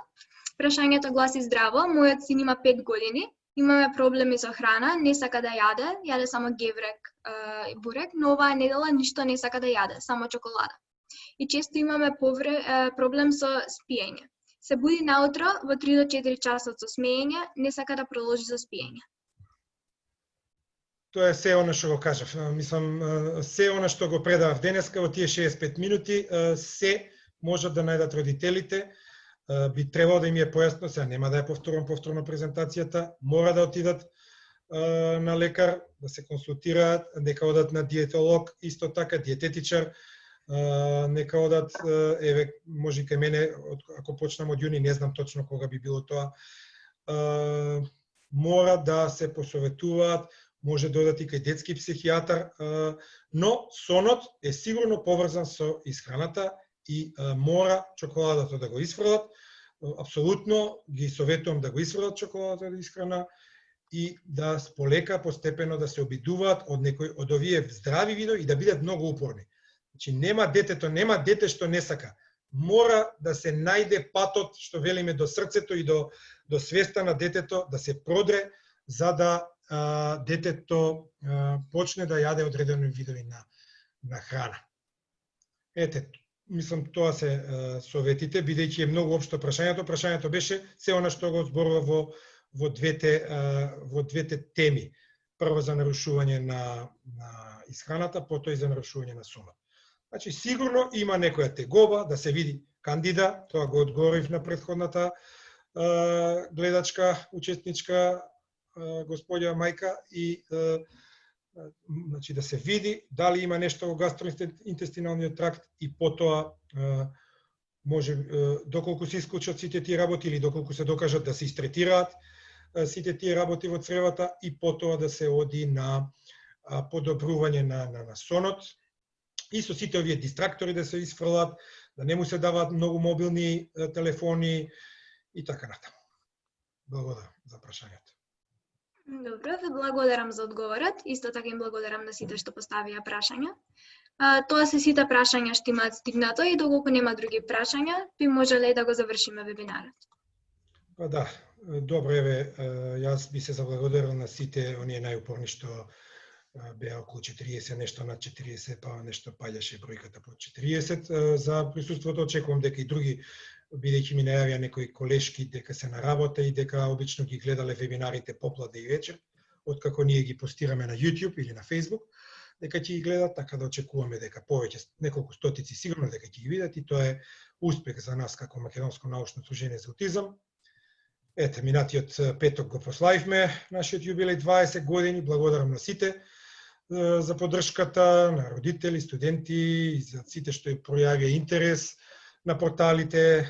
Прашањето гласи: здраво, мојот син има 5 години, имаме проблеми со храна, не сака да јаде само геврек и бурек, но оваа недела ништо не сака да јаде, само чоколада. И често имаме проблем со спиење. Се буди наутро во 3 до 4 часот со смеење, не сака да продолжи со спиење. Тоа е се она што го кажав. Мислам, се она што го предавав денеска во тие 65 минути, се можат да најдат родителите. би требало да им е појасно, сега нема да ја повторно презентацијата, мора да отидат на лекар, да се консултираат, нека одат на диетолог, исто така диететичар, нека одат, еве, може кај мене, ако почнам од јуни, не знам точно кога би било тоа, мора да се посоветуваат, може да одат и кај детски психијатар, но сонот е сигурно поврзан со исхраната и мора чоколадата да го исфрлат. Апсолутно ги советувам да го исфрлат чоколадата од исхрана и да полека, постепено да се обидуваат од некој од овие здрави видови и да бидат многу упорни. Значи нема дете што не сака. Мора да се најде патот, што велиме, до срцето и до свеста на детето, да се продре, за да детето почне да јаде одредени видови на храна. Ете, мислам, тоа се советите, бидејќи е многу општо прашањето. Прашањето беше се она што го зборува во двете теми. Прво за нарушување на исхраната, потоа и за нарушување на сонот. Значи, сигурно има некоја тегоба, да се види кандида, тоа го одговорив на претходната гледачка, учесничка, господја мајка, и значи, да се види дали има нешто во гастроинтестиналниот тракт и потоа може, доколку се исклучат сите тие работи или доколку се докажат да се истретираат сите тие работи во цревата и потоа да се оди на подобрување на сонот и со сите овие дистрактори да се исфрлат, да не му се даваат многу мобилни телефони и така натаму. Благодарам за прашањето. Добро, ве благодарам за одговорот. Исто така им благодарам на сите што поставија прашања. Тоа се сите прашања што имаат стигнато и доколку нема други прашања, би можеле да го завршиме вебинарот. Па да, добро, еве, јас би се заблагодарил на сите оние најупорни што беа околу 40, нешто над 40, па нешто паѓаше бројката под 40 за присуството. Очекувам дека и други, бидејќи ми најавија некои колешки дека се на работа и дека обично ги гледале вебинарите попладне и вечер, откако ние ги постираме на YouTube или на Facebook, дека ќе ги гледат, така да очекуваме дека повеќе, неколку стотици сигурно дека ќе ги видат и тоа е успех за нас како Македонско научно дружение за аутизам. Ете, минатиот петок го прославивме нашиот јубилеј 20 години. Благодарам на сите за поддршката, на родители, студенти и за сите што пројавија интерес на порталите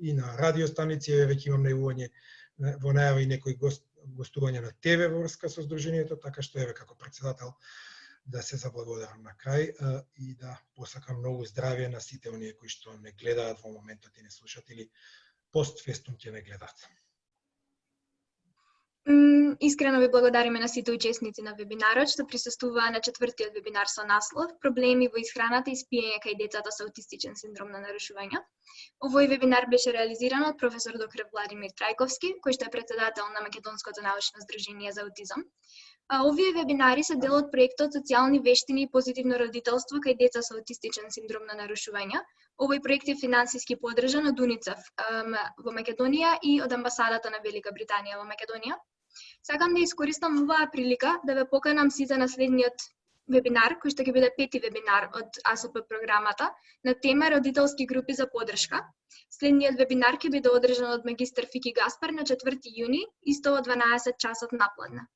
и на радиостаници. Веќе имам најавување во најава и некои гостување на ТВ во врска со Сдруженијето, така што еве како председател да се заблагодарам на крај и да посакам многу здравје на сите оние кои што не гледаат во моментот и не слушат или постфестум ќе не гледаат. Искрено ви благодариме на сите учесници на вебинарот што присуствуваа на четвртиот вебинар со наслов Проблеми во исхраната и спиење кај децата со аутистичен синдром на нарушувања. Овој вебинар беше реализиран од професор доктор Владимир Трајковски, кој што е председател на Македонското научно здружение за аутизам. Овие вебинари се дел од проектот Социјални вештини и позитивно родителство кај деца со аутистичен синдром на нарушувања. Овој проект е финансиски поддржан од УНИЦЕФ во Македонија и од амбасадата на Велика Британија во Македонија. Сакам да искористам оваа прилика да ве поканам сите на следниот вебинар, кој што ќе биде 5ти вебинар од АСП програмата на тема родителски групи за поддршка. Следниот вебинар ќе биде одржан од магистар Фики Гаспар на 4 јуни, исто во 12 часот напладне.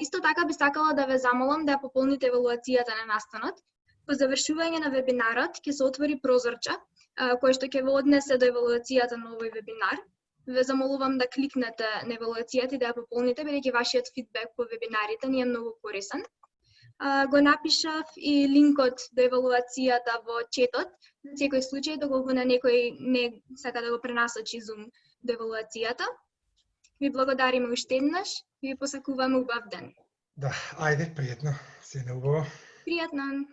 Исто така би сакала да ве замолам да ја пополните евалуацијата на настанот. По завршување на вебинарот ќе се отвори прозорче кој што ќе ве однесе до евалуацијата на овој вебинар. Ве замолувам да кликнете на евалуацијата и да ја пополните, бидејќи вашиот фидбек по вебинарите ни е многу корисен. Го напишав и линкот до евалуацијата во четот, за секој случај доколку на некој не сака да го пренасочи Zoom до евалуацијата. Ви благодариме уште еднаш и ви посакуваме убав ден. Да, ајде, пријатно, се неубаво. Пријатно.